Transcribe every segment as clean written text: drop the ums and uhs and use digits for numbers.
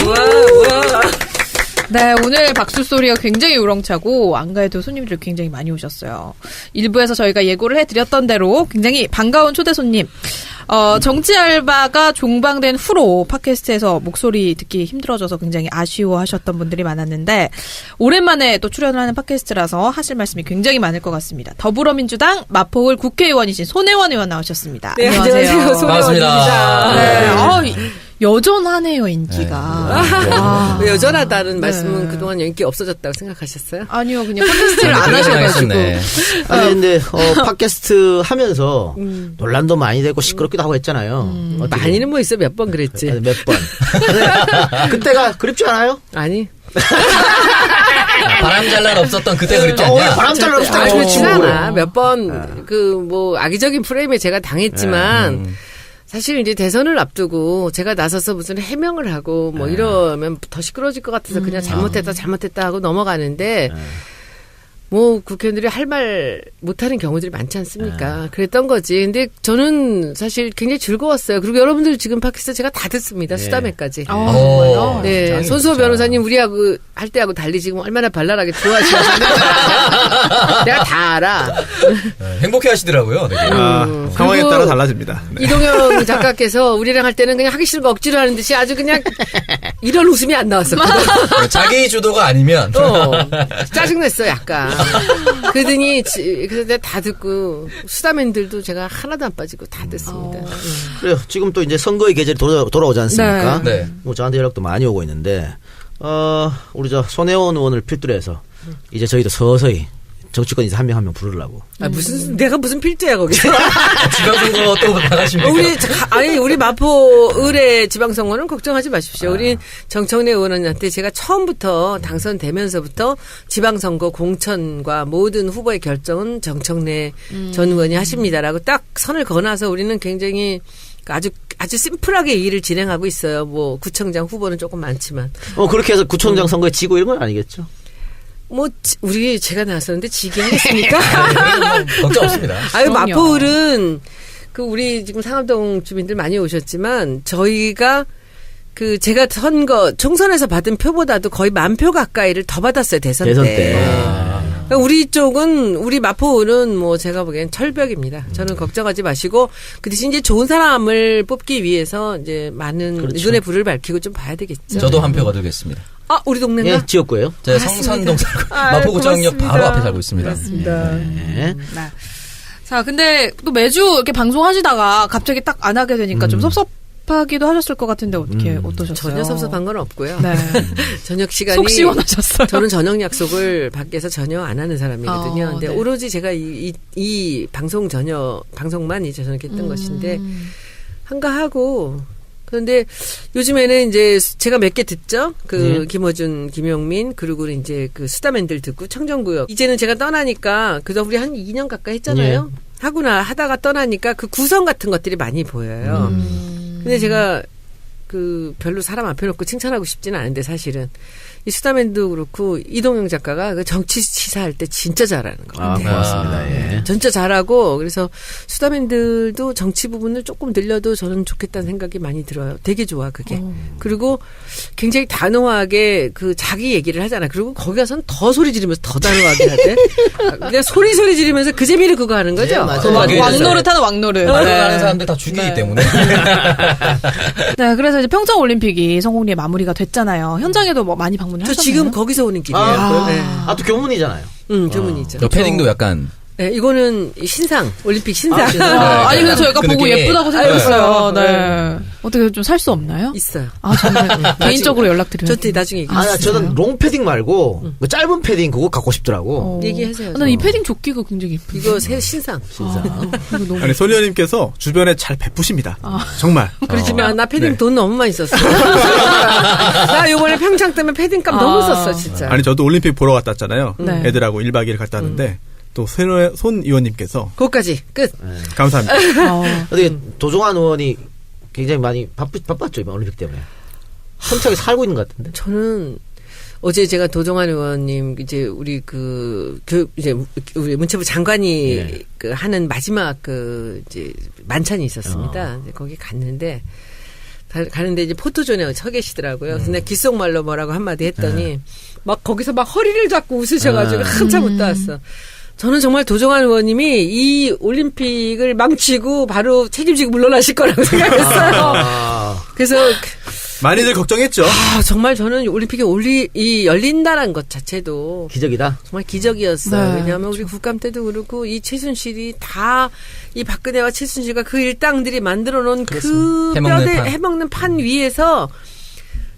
우와. 네, 오늘 박수 소리가 굉장히 우렁차고 안가에도 손님들이 굉장히 많이 오셨어요. 일부에서 저희가 예고를 해드렸던 대로 굉장히 반가운 초대 손님. 정치 알바가 종방된 후로 팟캐스트에서 목소리 듣기 힘들어져서 굉장히 아쉬워하셨던 분들이 많았는데 오랜만에 또 출연을 하는 팟캐스트라서 하실 말씀이 굉장히 많을 것 같습니다. 더불어민주당 마포을 국회의원이신 손혜원 의원 나오셨습니다. 네, 안녕하세요. 손혜원입니다. 네. 여전하네요, 인기가. 네. 여전하다는 말씀은 그동안 인기 없어졌다고 생각하셨어요? 아니요, 그냥 팟캐스트를 안 하셔가지고. 아니, 근데, 팟캐스트 하면서 논란도 많이 되고 시끄럽기도 하고 했잖아요. 많이는 뭐 있어, 몇 번 그랬지. 아니, 몇 번. 그때가 그립지 않아요? 아니. 바람잘날 없었던 그때 그립지 않냐? 바람잘날 없었던 그때 친구구나. 몇 번, 악의적인 프레임에 제가 당했지만, 사실 이제 대선을 앞두고 제가 나서서 무슨 해명을 하고 뭐 이러면 더 시끄러워질 것 같아서 그냥 잘못했다 하고 넘어가는데 뭐 국회의원들이 할 말 못하는 경우들이 많지 않습니까? 그랬던 거지. 근데 저는 사실 굉장히 즐거웠어요. 그리고 여러분들 지금 팟캐스트 제가 다 듣습니다. 수다매까지. 네, 손수호 변호사님 우리하고 할 때하고 달리 지금 얼마나 발랄하게 좋아하시는지 내가 다 알아. 행복해 하시더라고요. 되게. 상황에 따라 달라집니다. 네. 이동영 작가께서 우리랑 할 때는 그냥 하기 싫은 거 억지로 하는 듯이 아주 그냥 이런 웃음이 안 나왔었거든. 자기 주도가 아니면 짜증냈어 약간. 그러더니 그래서 내가 다 듣고 수다맨들도 제가 하나도 안 빠지고 다 듣습니다. 그래요. 지금 또 이제 선거의 계절이 돌아오지 않습니까? 네. 뭐 저한테 연락도 많이 오고 있는데 우리 저 손혜원 의원을 필두로 해서 이제 저희도 서서히 정치권 이제 한 명 한 명 부르려고. 내가 무슨 필두야 거기서. 지방선거 또 나가십니까? 우리 마포 의뢰 지방선거는 걱정하지 마십시오. 우리 정청래 의원한테 제가 처음부터 당선되면서부터 지방선거 공천과 모든 후보의 결정은 정청래 전 의원이 하십니다라고 딱 선을 그어놔서 우리는 굉장히 아주 심플하게 이 일을 진행하고 있어요. 뭐 구청장 후보는 조금 많지만. 그렇게 해서 구청장 선거에 지고 이런 건 아니겠죠? 제가 나왔었는데 지게 하겠습니까? 걱정 없습니다. 마포을은 우리 지금 상암동 주민들 많이 오셨지만 저희가 제가 총선에서 받은 표보다도 거의 10,000표 가까이를 더 받았어요, 대선 때. 우리 마포을은 제가 보기엔 철벽입니다. 저는 걱정하지 마시고, 그 대신 이제 좋은 사람을 뽑기 위해서 이제 많은 눈에 불을 밝히고 좀 봐야 되겠죠. 저도 한 표 거두겠습니다. 우리 동네가? 예, 지역구예요. 제가 성산동 살고, 마포구청역 바로 앞에 살고 있습니다. 그렇습니다. 네. 자, 근데 또 매주 이렇게 방송하시다가 갑자기 딱 안 하게 되니까 좀 섭섭하기도 하셨을 것 같은데 어떠셨어요? 전혀 섭섭한 건 없고요. 네. 저녁 시간이 속 시원하셨어요. 저는 저녁 약속을 밖에서 전혀 안 하는 사람이거든요. 근데 네. 오로지 제가 이 방송만 이제 저녁했던 것인데 한가하고. 그런데 요즘에는 이제 제가 몇 개 듣죠. 김어준, 김용민, 그리고 이제 수다맨들 듣고 청정구역. 이제는 제가 떠나니까 그저 우리 한 2년 가까이 했잖아요. 하다가 떠나니까 그 구성 같은 것들이 많이 보여요. 근데 제가 별로 사람 앞에 놓고 칭찬하고 싶지는 않은데 사실은 이 수다맨도 그렇고 이동영 작가가 정치 시사할 때 진짜 잘하는 것 같아요. 고맙습니다. 예. 진짜 잘하고 그래서 수다맨들도 정치 부분을 조금 늘려도 저는 좋겠다는 생각이 많이 들어요. 되게 좋아 그게. 그리고 굉장히 단호하게 자기 얘기를 하잖아. 그리고 거기 가서는 더 소리 지르면서 더 단호하게 하대. 그냥 소리 지르면서 그 재미를 그거 하는 거죠. 네, 왕노릇 하는 왕노릇. 하는 사람들 다 죽이기 때문에. 네, 그래서 이제 평창 올림픽이 성공리에 마무리가 됐잖아요. 현장에도 많이 방문을 하셨나요? 저 지금 거기서 오는 길이에요. 네. 또 교문이잖아요. 교문이죠. 저 패딩도 약간. 네, 이거는 신상, 올림픽 신상. 아니, 근데 저희가 그 보고 느낌이. 예쁘다고 생각했어요. 네. 어떻게 좀 살 수 없나요? 있어요. 정말 개인적으로 연락드려요. 저한테 나중에 얘기해주세요. 저는 롱 패딩 말고 짧은 패딩 그거 갖고 싶더라고. 얘기하세요. 난 이 패딩 조끼가 굉장히 예쁘네. 이거 신상. 아니 손 의원님께서 주변에 잘 베푸십니다. 정말. 그렇지만 나 패딩 돈 너무 많이 썼어. 나 이번에 평창 때문에 패딩값 너무 썼어 진짜. 아니 저도 올림픽 보러 갔다 왔잖아요. 네. 애들하고 1박 2일 갔다 왔는데 또 손 의원님께서 그것까지 끝. 감사합니다. 어떻게 도종환 의원이 굉장히 많이 바빴죠 이번 올림픽 때문에. 성차게 살고 있는 것 같은데. 저는 어제 제가 도종환 의원님 이제 우리 이제 우리 문체부 장관이 하는 마지막 이제 만찬이 있었습니다. 거기 갔는데 가는데 이제 포토존에 서 계시더라고요. 근데 귓속말로 뭐라고 한마디 했더니 막 거기서 막 허리를 잡고 웃으셔가지고 한참 웃다 왔어. 저는 정말 도종환 의원님이 이 올림픽을 망치고 바로 책임지고 물러나실 거라고 생각했어요. 그래서 많이들 걱정했죠. 정말 저는 올림픽에 이 열린다는 것 자체도 기적이다. 정말 기적이었어요. 네, 왜냐하면 우리 국감 때도 그렇고 이 최순실이 다 이 박근혜와 최순실과 그 일당들이 만들어 놓은 그 뼈대 해먹는 판 위에서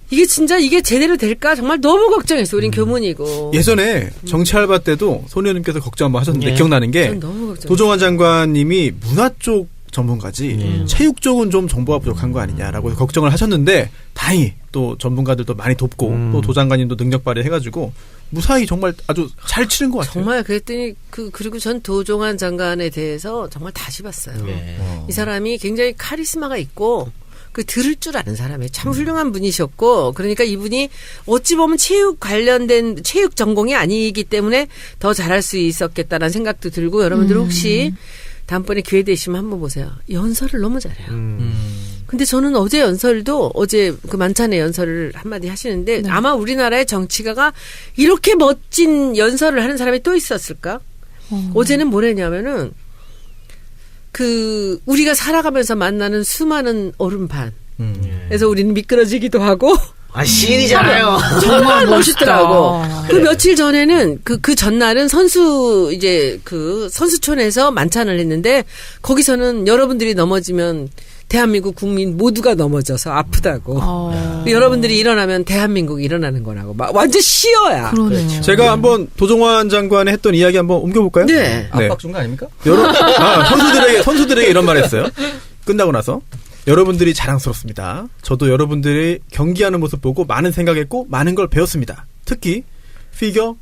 이게 진짜 이게 제대로 될까 정말 너무 걱정했어요. 우린 교문이고. 예전에 정치 알바 때도 손 의원님께서 걱정 한번 하셨는데 네. 기억나는 게 전 너무 걱정했어요. 도종환 장관님이 문화 쪽 전문가지 체육 쪽은 좀 정보가 부족한 거 아니냐라고 걱정을 하셨는데 다행히 또 전문가들도 많이 돕고 또 도 장관님도 능력 발휘해가지고 무사히 정말 아주 잘 치른 것 같아요. 정말 그랬더니 그리고 전 도종환 장관에 대해서 정말 다시 봤어요. 네. 이 사람이 굉장히 카리스마가 있고 그 들을 줄 아는 사람이에요. 참 훌륭한 분이셨고 그러니까 이분이 어찌 보면 체육 관련된 체육 전공이 아니기 때문에 더 잘할 수 있었겠다라는 생각도 들고 여러분들 혹시 다음번에 기회 되시면 한번 보세요. 연설을 너무 잘해요. 근데 저는 어제 연설도 어제 그 만찬의 연설을 한마디 하시는데 아마 우리나라의 정치가가 이렇게 멋진 연설을 하는 사람이 또 있었을까? 어제는 뭐랬냐면은 그 우리가 살아가면서 만나는 수많은 얼음판. 그래서 우리는 미끄러지기도 하고 시인이잖아요. 정말 멋있더라고. 그 며칠 전에는 그 전날은 선수촌에서 만찬을 했는데 거기서는 여러분들이 넘어지면 대한민국 국민 모두가 넘어져서 아프다고. 여러분들이 일어나면 대한민국이 일어나는 거라고. 막 완전 시어야. 그러네요. 제가 한번 도종환 장관이 했던 이야기 한번 옮겨볼까요? 네. 압박 준 거 아닙니까? 선수들에게 이런 말 했어요. 끝나고 나서. 여러분들이 자랑스럽습니다. 저도 여러분들이 경기하는 모습 보고 많은 생각했고 많은 걸 배웠습니다. 특히 피겨,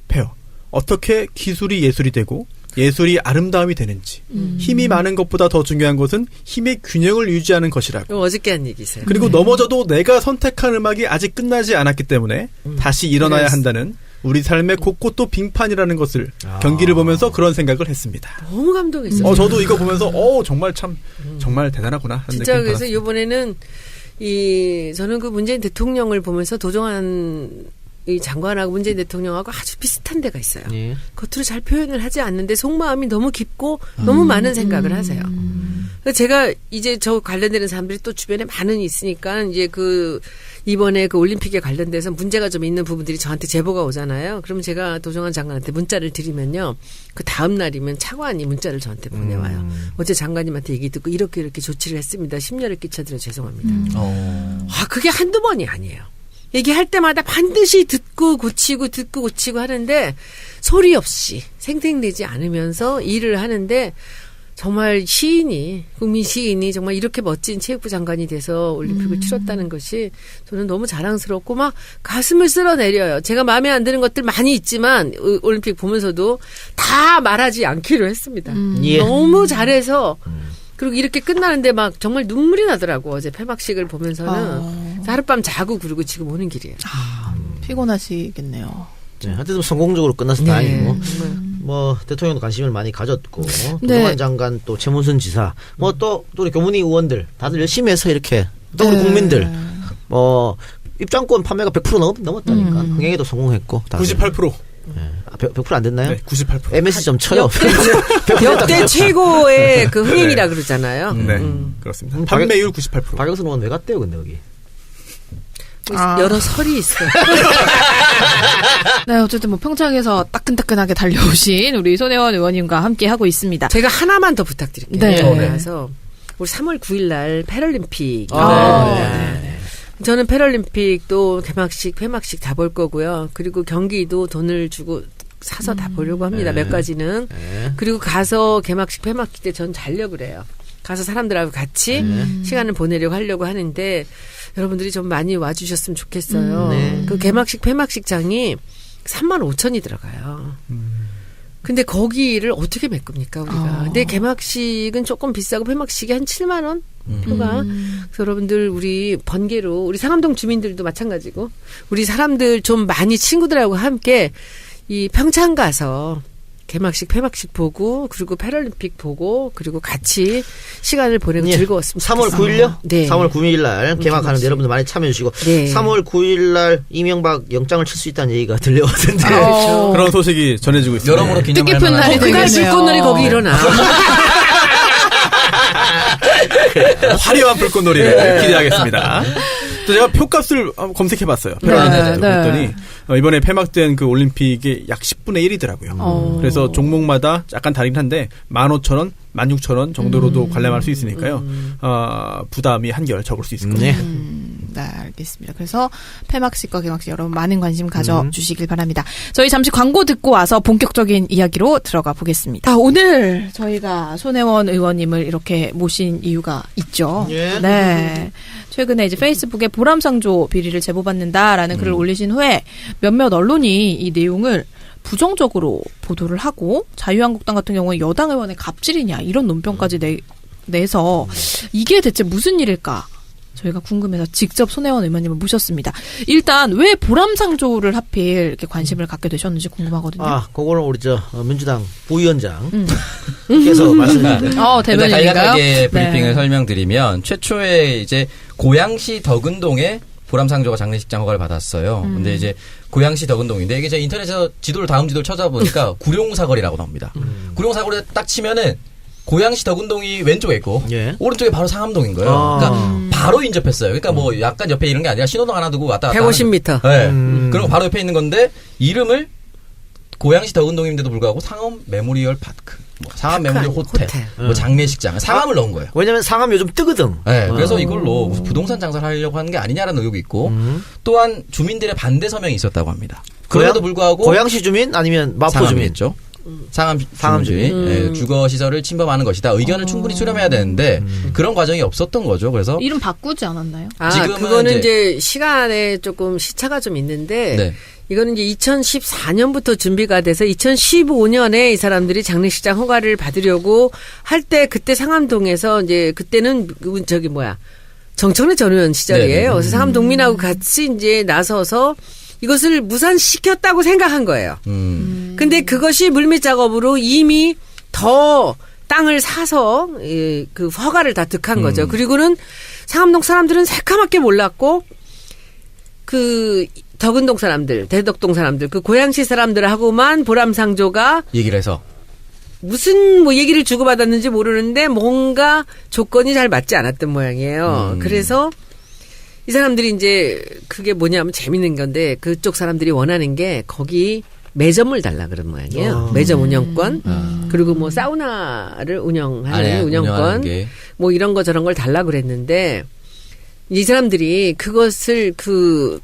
페어. 어떻게 기술이 예술이 되고 예술이 아름다움이 되는지. 힘이 많은 것보다 더 중요한 것은 힘의 균형을 유지하는 것이라고. 어저께 한 얘기세요. 그리고 넘어져도 내가 선택한 음악이 아직 끝나지 않았기 때문에 다시 일어나야 한다는 우리 삶의 곳곳도 빙판이라는 것을 경기를 보면서 그런 생각을 했습니다. 너무 감동했어요. 저도 이거 보면서 정말 정말 대단하구나 하는 진짜 느낌 그래서 받았어요. 이번에는 저는 그 문재인 대통령을 보면서 도종환 이 장관하고 문재인 대통령하고 아주 비슷한 데가 있어요. 예. 겉으로 잘 표현을 하지 않는데 속마음이 너무 깊고 너무 많은 생각을 하세요. 그래서 제가 이제 저 관련되는 사람들이 또 주변에 많은 있으니까 이제 이번에 그 올림픽에 관련돼서 문제가 좀 있는 부분들이 저한테 제보가 오잖아요. 그러면 제가 도종환 장관한테 문자를 드리면요. 그 다음 날이면 차관이 문자를 저한테 보내와요. 어제 장관님한테 얘기 듣고 이렇게 조치를 했습니다. 심려를 끼쳐드려 죄송합니다. 그게 한두 번이 아니에요. 얘기할 때마다 반드시 듣고 고치고 하는데 소리 없이 생생되지 않으면서 일을 하는데 정말 국민 시인이 정말 이렇게 멋진 체육부 장관이 돼서 올림픽을 치렀다는 것이 저는 너무 자랑스럽고 막 가슴을 쓸어내려요. 제가 마음에 안 드는 것들 많이 있지만 올림픽 보면서도 다 말하지 않기로 했습니다. 예. 너무 잘해서 그리고 이렇게 끝나는데 막 정말 눈물이 나더라고. 어제 폐막식을 보면서는 하룻밤 자고 그러고 지금 오는 길이에요. 피곤하시겠네요. 네, 하여튼 성공적으로 끝나서 네, 다행이고 정말. 뭐 대통령도 관심을 많이 가졌고 도종환 장관 또 최문순 지사 또 우리 교문위 의원들 다들 열심히 해서 이렇게 또 우리 국민들 입장권 판매가 100% 넘었다니까 흥행에도 성공했고 98%. 100% 안 됐나요? 네, 98%. MSG 좀 쳐요. 역대 최고의 그 흥행이라 그러잖아요. 네, 그렇습니다. 판매율 98%. 박영선 의원 왜 갔대요, 근데 여기? 여러 설이 있어요. 네, 어쨌든 뭐 평창에서 따끈따끈하게 달려오신 우리 손혜원 의원님과 함께 하고 있습니다. 제가 하나만 더 부탁드릴게요. 네. 그래서 우리 3월 9일 날 패럴림픽. 네. 저는 패럴림픽도 개막식, 회막식 다 볼 거고요. 그리고 경기도 돈을 주고 사서 다 보려고 합니다. 몇 가지는. 그리고 가서 개막식, 회막식 때 전 자려고 그래요. 가서 사람들하고 같이 시간을 보내려고 하려고 하는데 여러분들이 좀 많이 와주셨으면 좋겠어요. 그 개막식, 회막식장이 35,000이 들어가요. 근데 거기를 어떻게 메꿉니까, 우리가. 근데 개막식은 조금 비싸고 회막식이 한 7만 원? 표가. 그래서 여러분들 우리 번개로 우리 상암동 주민들도 마찬가지고 우리 사람들 좀 많이 친구들하고 함께 이 평창 가서 개막식, 폐막식 보고 그리고 패럴림픽 보고 그리고 같이 시간을 보내고 예. 즐거웠습니다. 3월 9일요? 네. 3월 9일 날 개막하는데 여러분들 많이 참여해 주시고 네. 3월 9일 날 이명박 영장을 칠 수 있다는 얘기가 들려왔는데 그런 소식이 전해지고 있습니다. 여러모로 기념할 뜻깊은 만한 날이 그날 되겠네요. 불꽃놀이 거기 일어나. 화려한 불꽃놀이를 기대하겠습니다. 또 제가 표값을 검색해봤어요. 패럴림픽 네. 그랬더니 이번에 폐막된 그 올림픽의 약 10분의 1이더라고요. 그래서 종목마다 약간 다르긴 한데 15,000원, 16,000원 정도로도 관람할 수 있으니까요. 부담이 한결 적을 수 있을 겁니다. 네, 알겠습니다. 그래서 폐막식과 개막식 여러분 많은 관심 가져주시길 바랍니다. 저희 잠시 광고 듣고 와서 본격적인 이야기로 들어가 보겠습니다. 오늘 저희가 손혜원 의원님을 이렇게 모신 이유가 있죠. 예. 네. 최근에 이제 페이스북에 보람상조 비리를 제보받는다라는 글을 올리신 후에 몇몇 언론이 이 내용을 부정적으로 보도를 하고 자유한국당 같은 경우는 여당 의원의 갑질이냐 이런 논평까지 내서 이게 대체 무슨 일일까? 저희가 궁금해서 직접 손혜원 의원님을 모셨습니다. 일단 왜 보람상조를 하필 이렇게 관심을 갖게 되셨는지 궁금하거든요. 그거는 우리 민주당 부위원장께서 말씀해 주세요. 대변인인가요? 간략하게 브리핑을 네. 설명드리면 최초에 이제 고양시 덕은동에 보람상조가 장례식장 허가를 받았어요. 근데 이제 고양시 덕은동인데 이게 제가 인터넷에서 다음 지도를 찾아보니까 구룡사거리라고 나옵니다. 구룡사거리에 딱 치면은 고양시 덕은동이 왼쪽에 있고 예. 오른쪽에 바로 상암동인 거예요. 그러니까 바로 인접했어요. 그러니까 뭐 약간 옆에 이런 게 아니라 신호등 하나 두고 왔다 갔다 150m. 네. 그리고 바로 옆에 있는 건데 이름을 고양시 덕은동인데도 불구하고 상암 메모리얼 파크, 뭐 상암 메모리얼 호텔, 뭐 장례식장, 상암을 넣은 거예요. 왜냐면 상암 요즘 뜨거든. 네, 그래서 이걸로 무슨 부동산 장사를 하려고 하는 게 아니냐라는 의혹이 있고 또한 주민들의 반대 서명이 있었다고 합니다. 그럼에도 불구하고 고양시 주민 아니면 마포 주민. 상암이겠죠. 상암 주민. 주민 주거 시설을 침범하는 것이다. 의견을 충분히 수렴해야 되는데 그런 과정이 없었던 거죠. 그래서 이름 바꾸지 않았나요? 지금은 그거는 이제 시간에 조금 시차가 좀 있는데 네. 이거는 이제 2014년부터 준비가 돼서 2015년에 이 사람들이 장례식장 허가를 받으려고 할 때 그때 상암동에서 이제 그때는 정청래 전 의원 시절이에요. 네네. 그래서 상암동민하고 같이 이제 나서서 이것을 무산시켰다고 생각한 거예요. 근데 그것이 물밑 작업으로 이미 더 땅을 사서 그 허가를 다 득한 거죠. 그리고는 상암동 사람들은 새카맣게 몰랐고 그 덕은동 사람들, 대덕동 사람들, 그 고양시 사람들하고만 보람상조가 얘기를 해서 무슨 뭐 얘기를 주고받았는지 모르는데 뭔가 조건이 잘 맞지 않았던 모양이에요. 그래서 이 사람들이 이제 그게 뭐냐면 재밌는 건데 그쪽 사람들이 원하는 게 거기 매점을 달라 그런 모양이에요. 매점 운영권 그리고 뭐 사우나를 운영하는 운영권 뭐 이런 거 저런 걸 달라 그랬는데 이 사람들이 그것을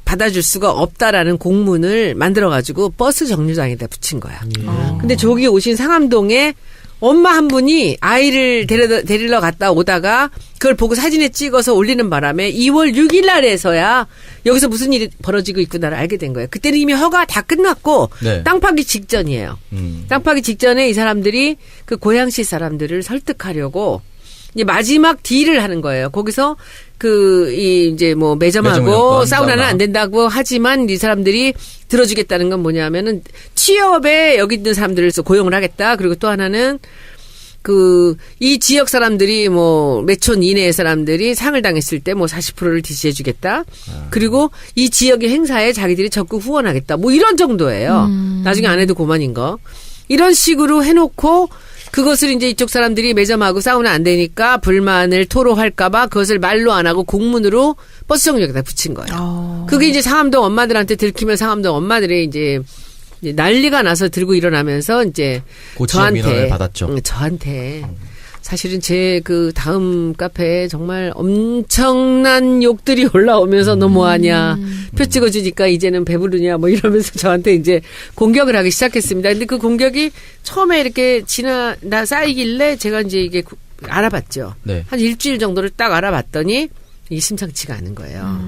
받아줄 수가 없다라는 공문을 만들어가지고 버스 정류장에다 붙인 거야. 근데 저기 오신 상암동에 엄마 한 분이 아이를 데리러 갔다 오다가 그걸 보고 사진에 찍어서 올리는 바람에 2월 6일 날에서야 여기서 무슨 일이 벌어지고 있구나를 알게 된 거예요. 그때는 이미 허가 다 끝났고 네. 땅 파기 직전이에요. 땅 파기 직전에 이 사람들이 그 고양시 사람들을 설득하려고 이제 마지막 딜을 하는 거예요. 거기서 이제 뭐 매점하고 사우나는 안 된다고 하지만 이 사람들이 들어주겠다는 건 뭐냐면은 취업에 여기 있는 사람들을 고용을 하겠다. 그리고 또 하나는 이 지역 사람들이 뭐 매촌 이내의 사람들이 상을 당했을 때 뭐 40%를 디시해주겠다. 그리고 이 지역의 행사에 자기들이 적극 후원하겠다. 뭐 이런 정도예요. 나중에 안 해도 고만인 거. 이런 식으로 해놓고 그것을 이제 이쪽 사람들이 매점하고 사우나 안 되니까 불만을 토로할까봐 그것을 말로 안 하고 공문으로 버스 정류장에다 붙인 거예요. 그게 이제 상암동 엄마들한테 들키면 상암동 엄마들이 이제 난리가 나서 들고 일어나면서 이제 고치적 민원을 받았죠. 저한테 사실은 제 다음 카페에 정말 엄청난 욕들이 올라오면서 너 뭐하냐. 표 찍어주니까 이제는 배부르냐 뭐 이러면서 저한테 이제 공격을 하기 시작했습니다. 근데 그 공격이 처음에 이렇게 쌓이길래 제가 이제 이게 알아봤죠. 네. 한 일주일 정도를 딱 알아봤더니 이게 심상치가 않은 거예요.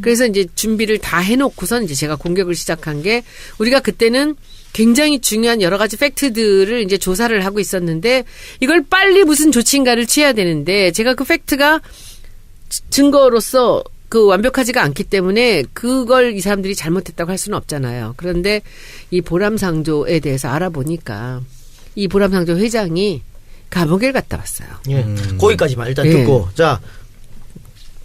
그래서 이제 준비를 다 해놓고선 이제 제가 공격을 시작한 게 우리가 그때는 굉장히 중요한 여러 가지 팩트들을 이제 조사를 하고 있었는데 이걸 빨리 무슨 조치인가를 취해야 되는데 제가 그 팩트가 증거로서 그 완벽하지가 않기 때문에 그걸 이 사람들이 잘못했다고 할 수는 없잖아요. 그런데 이 보람상조에 대해서 알아보니까 이 보람상조 회장이 감옥에 갔다 왔어요. 예. 거기까지만 일단 예. 듣고 자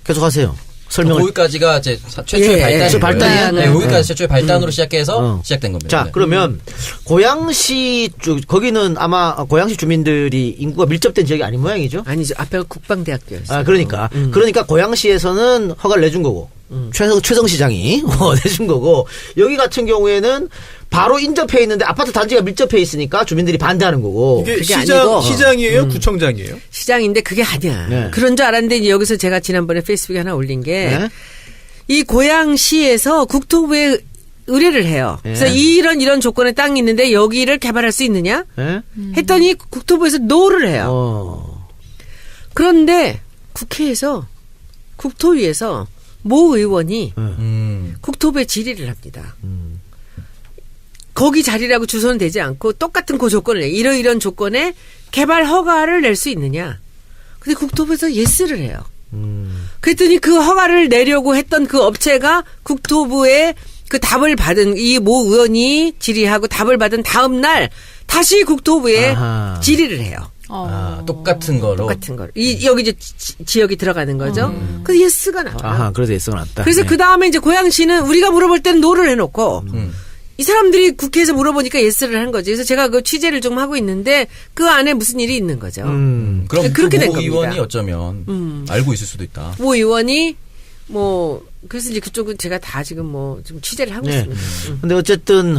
계속하세요. 설명을. 거기까지가 이제 최초의 발단인 발단이야? 거예요. 네, 거기까지 최초의 발단으로 시작해서 시작된 겁니다. 자, 네. 그러면 고양시 쪽 거기는 아마 고양시 주민들이 인구가 밀접된 지역이 아닌 모양이죠? 아니죠. 앞에가 국방대학교였어요. 아, 그러니까. 그러니까 고양시에서는 허가를 내준 거고. 최성 시장이 내준 거고. 여기 같은 경우에는 바로 인접해 있는데 아파트 단지가 밀접해 있으니까 주민들이 반대하는 거고. 이게 그게 아니고. 시장이에요? 구청장이에요? 시장인데 그게 아니야. 네. 그런 줄 알았는데 이제 여기서 제가 지난번에 페이스북에 하나 올린 게 이 네? 고양시에서 국토부에 의뢰를 해요. 그래서 네. 이런 조건의 땅이 있는데 여기를 개발할 수 있느냐? 예? 했더니 국토부에서 노를 해요. 그런데 국회에서 국토위에서 모 의원이 국토부에 질의를 합니다. 거기 자리라고 주소는 되지 않고 똑같은 그 조건을 내. 이런 조건에 개발 허가를 낼 수 있느냐. 근데 국토부에서 예스를 해요. 그랬더니 그 허가를 내려고 했던 그 업체가 국토부에 그 답을 받은 이 모 의원이 질의하고 답을 받은 다음 날 다시 국토부에 아하. 질의를 해요. 똑같은 거로. 똑같은 걸. 여기 이제 지역이 들어가는 거죠. 그래서 예스가 나와요. 아하, 그래서 예스가 났다. 그래서 네. 그 다음에 이제 고양시는 우리가 물어볼 때는 노를 해놓고 이 사람들이 국회에서 물어보니까 예스를 한 거지. 그래서 제가 그 취재를 좀 하고 있는데 그 안에 무슨 일이 있는 거죠. 그럼 그렇게 된 모 겁니다. 의원이 어쩌면 알고 있을 수도 있다. 모 의원이 뭐 그래서 이제 그쪽은 제가 다 지금 뭐 좀 취재를 하고 네. 있습니다. 근데 어쨌든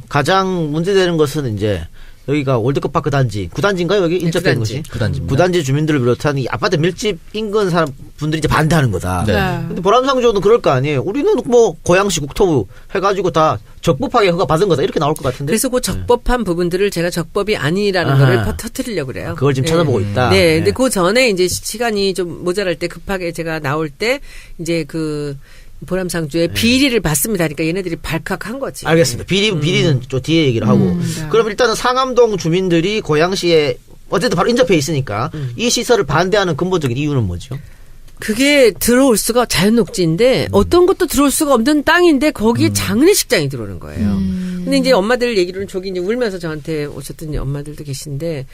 가장 문제되는 것은 이제 여기가 월드컵 파크 단지, 구단지인가요? 여기 인접된 구단지. 것이? 구단지입니다. 구단지 주민들을 비롯한 이 아파트 밀집 인근 사람 분들이 이제 반대하는 거다. 네. 근데 보람상조는 그럴 거 아니에요. 우리는 뭐 고양시 국토부 해가지고 다 적법하게 허가 받은 거다 이렇게 나올 것 같은데. 그래서 그 적법한 부분들을 제가 적법이 아니라는 아하. 거를 터뜨리려고 그래요. 그걸 지금 찾아보고 있다. 네. 네. 근데 그 전에 이제 시간이 좀 모자랄 때 급하게 제가 나올 때 이제 그 보람상조의 비리를 받습니다. 그러니까 얘네들이 발칵한 거지. 알겠습니다. 비리는 좀 뒤에 얘기를 하고. 그럼 일단은 상암동 주민들이 고양시에 어쨌든 바로 인접해 있으니까 이 시설을 반대하는 근본적인 이유는 뭐죠? 그게 들어올 수가 자연녹지인데 어떤 것도 들어올 수가 없는 땅인데 거기에 장례식장이 들어오는 거예요. 근데 이제 엄마들 얘기로는 저기 이제 울면서 저한테 오셨던 엄마들도 계신데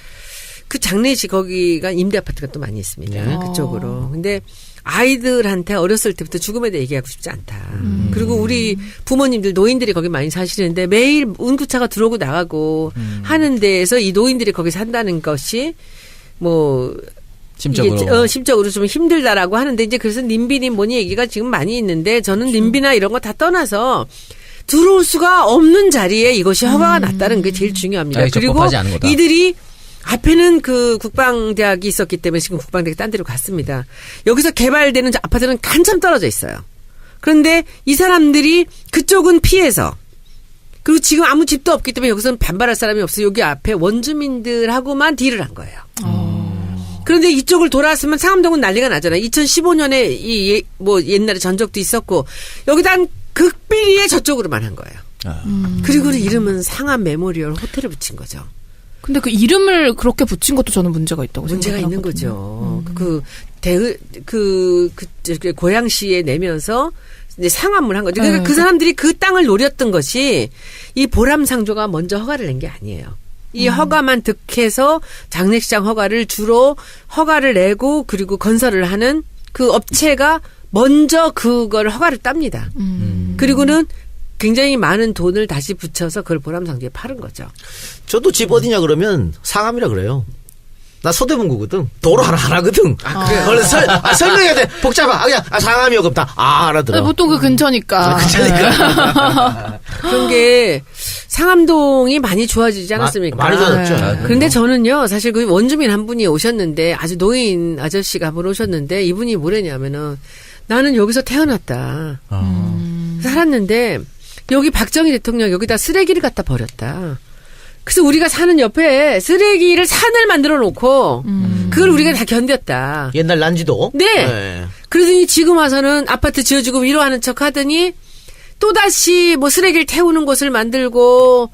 그 장례식 거기가 임대 아파트가 또 많이 있습니다. 네. 그쪽으로. 근데 아이들한테 어렸을 때부터 죽음에 대해 얘기하고 싶지 않다. 그리고 우리 부모님들 노인들이 거기 많이 사시는데 매일 운구차가 들어오고 나가고 하는 데에서 이 노인들이 거기 산다는 것이 뭐 심적으로. 이게, 심적으로 좀 힘들다라고 하는데 이제 그래서 님비님 뭐니 얘기가 지금 많이 있는데 저는 님비나 이런 거 다 떠나서 들어올 수가 없는 자리에 이것이 허가가 났다는 게 제일 중요합니다. 아니, 그리고 적법하지 않은 거다. 이들이 앞에는 그 국방대학이 있었기 때문에 지금 국방대학이 딴 데로 갔습니다. 여기서 개발되는 아파트는 한참 떨어져 있어요. 그런데 이 사람들이 그쪽은 피해서 그리고 지금 아무 집도 없기 때문에 여기서는 반발할 사람이 없어요. 여기 앞에 원주민들하고만 딜을 한 거예요. 그런데 이쪽을 돌아왔으면 상암동은 난리가 나잖아요. 2015년에 뭐 옛날에 전적도 있었고 여기다 한 극비리에 저쪽으로만 한 거예요. 그리고는 이름은 상암 메모리얼 호텔을 붙인 거죠. 근데 그 이름을 그렇게 붙인 것도 저는 문제가 있다고 문제가 있는 생각하거든요. 거죠. 고양시에 내면서 이제 상암을 한 거죠. 그러니까 그 사람들이 그 땅을 노렸던 것이 이 보람상조가 먼저 허가를 낸 게 아니에요. 이 허가만 득해서 장례식장 허가를 주로 허가를 내고 그리고 건설을 하는 그 업체가 먼저 그걸 허가를 땁니다. 그리고는 굉장히 많은 돈을 다시 붙여서 그걸 보람상조에 파는 거죠. 저도 집 어디냐 그러면 상암이라 그래요. 나 서대문구거든. 도로 하나거든. 그래요? 원래 설명해야 돼. 복잡하. 그냥 상암이요. 그럼 다 알아들어. 보통 그 근처니까. 그런 게 상암동이 많이 좋아지지 않았습니까? 많이 좋아졌죠. 그런데 저는요, 사실 그 원주민 한 분이 오셨는데 아주 노인 아저씨가 한 분 오셨는데 이분이 뭐랬냐면은 나는 여기서 태어났다. 살았는데 여기 박정희 대통령 여기다 쓰레기를 갖다 버렸다. 그래서 우리가 사는 옆에 쓰레기를 산을 만들어 놓고 그걸 우리가 다 견뎠다. 옛날 난지도. 네. 그러더니 지금 와서는 아파트 지어주고 위로하는 척 하더니 또다시 뭐 쓰레기를 태우는 곳을 만들고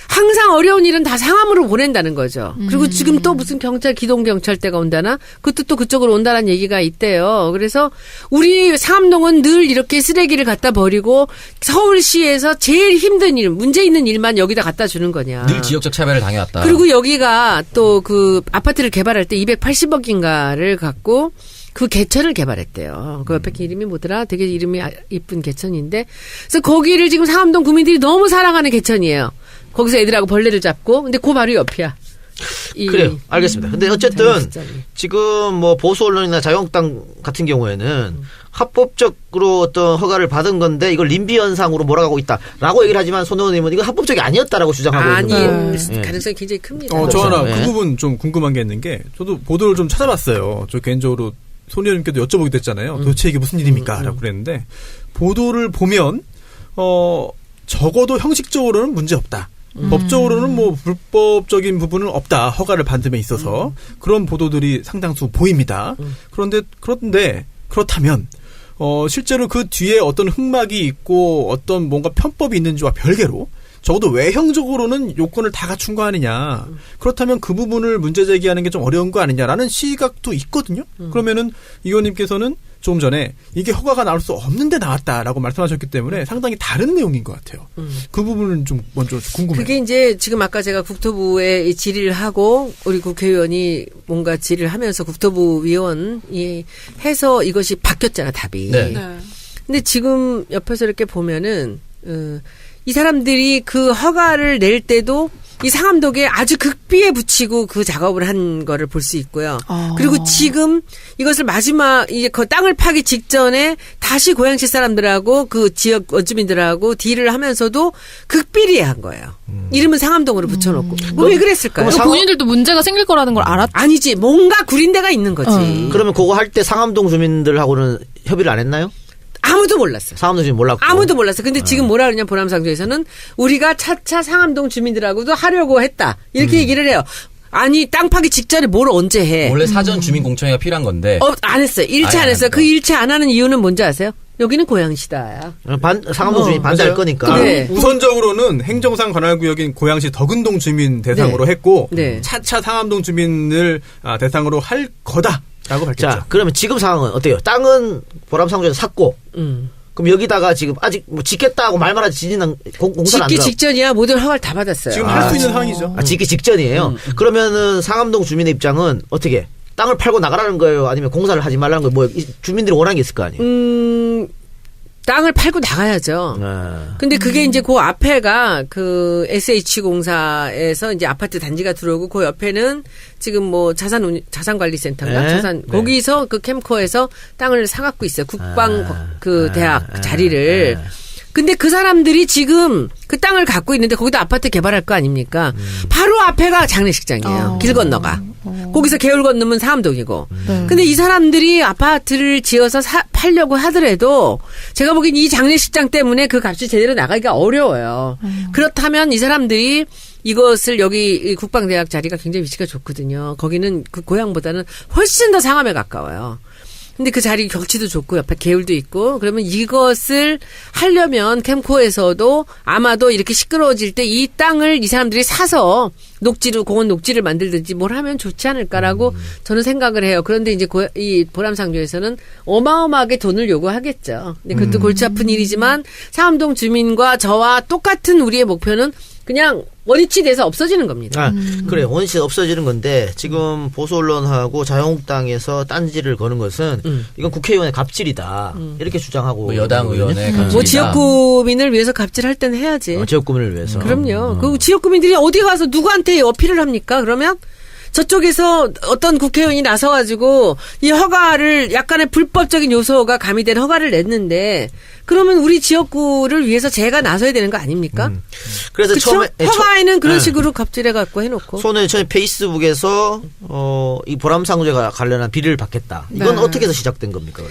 항상 어려운 일은 다 상암으로 보낸다는 거죠. 그리고 지금 또 무슨 기동경찰대가 온다나? 그것도 또 그쪽으로 온다는 얘기가 있대요. 그래서 우리 상암동은 늘 이렇게 쓰레기를 갖다 버리고 서울시에서 제일 힘든 일, 문제 있는 일만 여기다 갖다 주는 거냐. 늘 지역적 차별을 당해왔다. 그리고 여기가 또 그 아파트를 개발할 때 280억인가를 갖고 그 개천을 개발했대요. 그 옆에 이름이 뭐더라? 되게 이름이 이쁜 개천인데. 그래서 거기를 지금 상암동 구민들이 너무 사랑하는 개천이에요. 거기서 애들하고 벌레를 잡고. 근데 그 바로 옆이야. 그래요. 알겠습니다. 근데 어쨌든 지금 뭐 보수 언론이나 자유한국당 같은 경우에는 합법적으로 어떤 허가를 받은 건데 이걸 림비 현상으로 몰아가고 있다라고 얘기를 하지만 손 의원님은 이거 합법적이 아니었다라고 주장하고 있는 거예요. 가능성이 굉장히 큽니다. 저 하나 네. 그 부분 좀 궁금한 게 있는 게 저도 보도를 좀 찾아봤어요. 저 개인적으로 손 의원님께도 여쭤보기도 했잖아요. 도대체 이게 무슨 일입니까? 라고 그랬는데 보도를 보면 적어도 형식적으로는 문제 없다. 법적으로는 뭐 불법적인 부분은 없다. 허가를 받은 데 있어서 그런 보도들이 상당수 보입니다. 그런데 그렇다면 실제로 그 뒤에 어떤 흑막이 있고 어떤 뭔가 편법이 있는지와 별개로 적어도 외형적으로는 요건을 다 갖춘 거 아니냐. 그렇다면 그 부분을 문제 제기하는 게 좀 어려운 거 아니냐라는 시각도 있거든요. 그러면은 이 의원님께서는 조금 전에 이게 허가가 나올 수 없는데 나왔다라고 말씀하셨기 때문에 상당히 다른 내용인 것 같아요. 그 부분은 좀 먼저 궁금해요. 그게 이제 지금 아까 제가 국토부에 질의를 하고 우리 국회의원이 뭔가 질의를 하면서 국토부 위원이 해서 이것이 바뀌었잖아, 답이. 네. 근데 지금 옆에서 이렇게 보면은 이 사람들이 그 허가를 낼 때도 이 상암동에 아주 극비에 붙이고 그 작업을 한 거를 볼 수 있고요. 그리고 지금 이것을 마지막 이제 그 땅을 파기 직전에 다시 고양시 사람들하고 그 지역 원주민들하고 딜을 하면서도 극비리에 한 거예요. 이름은 상암동으로 붙여놓고. 왜 그랬을까요? 본인들도 문제가 생길 거라는 걸 알았. 아니지. 뭔가 구린 데가 있는 거지. 그러면 그거 할 때 상암동 주민들하고는 협의를 안 했나요? 아무도 몰랐어요. 상암동 주민 몰랐고. 아무도 몰랐어. 근데 지금 뭐라 그러냐, 보람상조에서는 우리가 차차 상암동 주민들하고도 하려고 했다. 이렇게 얘기를 해요. 아니, 땅 파기 직전에 뭘 언제 해? 원래 사전 주민 공청회가 필요한 건데. 안 했어요. 일체 아예 안 했어요. 안 그 했죠. 일체 안 하는 이유는 뭔지 아세요? 여기는 고양시다. 상암동 주민이 반대할 맞아요. 거니까. 네. 우선적으로는 행정상 관할구역인 고양시 덕은동 주민 대상으로 네. 했고 네. 차차 상암동 주민을 대상으로 할 거다라고 밝혔죠. 자, 그러면 지금 상황은 어때요? 땅은 보람상조에서 샀고, 그럼 여기다가 지금 아직 뭐 짓겠다고 말만 하지 짓는 공사는 안 짓기 들어. 직전이야. 모든 허가를 다 받았어요. 지금 할 수 있는 상황이죠. 짓기 직전이에요. 그러면은 상암동 주민의 입장은 어떻게? 땅을 팔고 나가라는 거예요? 아니면 공사를 하지 말라는 거예요? 뭐 주민들이 원하는 게 있을 거 아니에요? 땅을 팔고 나가야죠. 근데 그게 이제 그 앞에가 그 SH공사에서 이제 아파트 단지가 들어오고 그 옆에는 지금 뭐 자산관리센터인가? 네. 거기서 그 캠코에서 땅을 사갖고 있어요. 국방 그 대학 자리를. 근데 그 사람들이 지금 그 땅을 갖고 있는데 거기다 아파트 개발할 거 아닙니까? 바로 앞에가 장례식장이에요. 길 건너가. 거기서 개울 건너면 상암동이고. 근데 이 사람들이 아파트를 지어서 팔려고 하더라도 제가 보기엔 이 장례식장 때문에 그 값이 제대로 나가기가 어려워요. 그렇다면 이 사람들이 이것을 여기 국방대학 자리가 굉장히 위치가 좋거든요. 거기는 그 고향보다는 훨씬 더 상암에 가까워요. 근데 그 자리 경치도 좋고 옆에 개울도 있고 그러면 이것을 하려면 캠코에서도 아마도 이렇게 시끄러워질 때 이 땅을 이 사람들이 사서 녹지로 공원 녹지를 만들든지 뭘 하면 좋지 않을까라고 저는 생각을 해요. 그런데 이제 이 보람상조에서는 어마어마하게 돈을 요구하겠죠. 근데 그것도 골치 아픈 일이지만 상암동 주민과 저와 똑같은 우리의 목표는 그냥 원위치 돼서 없어지는 겁니다. 그래 원시 없어지는 건데 지금 보수 언론하고 자유한국당에서 딴지를 거는 것은 이건 국회의원의 갑질이다 이렇게 주장하고 뭐 여당 의원의 갑질이다. 뭐 지역구민을 위해서 갑질할 때는 해야지. 지역구민을 위해서. 그럼요. 그 지역구민들이 어디 가서 누구한테 어필을 합니까? 그러면 저쪽에서 어떤 국회의원이 나서가지고 이 허가를 약간의 불법적인 요소가 가미된 허가를 냈는데 그러면 우리 지역구를 위해서 제가 나서야 되는 거 아닙니까? 그래서 그쵸? 처음에 허가에는 그런 식으로 갑질해갖고 해놓고. 손에 처음에 페이스북에서 이 보람상조가 관련한 비리를 받겠다. 이건 네. 어떻게 해서 시작된 겁니까?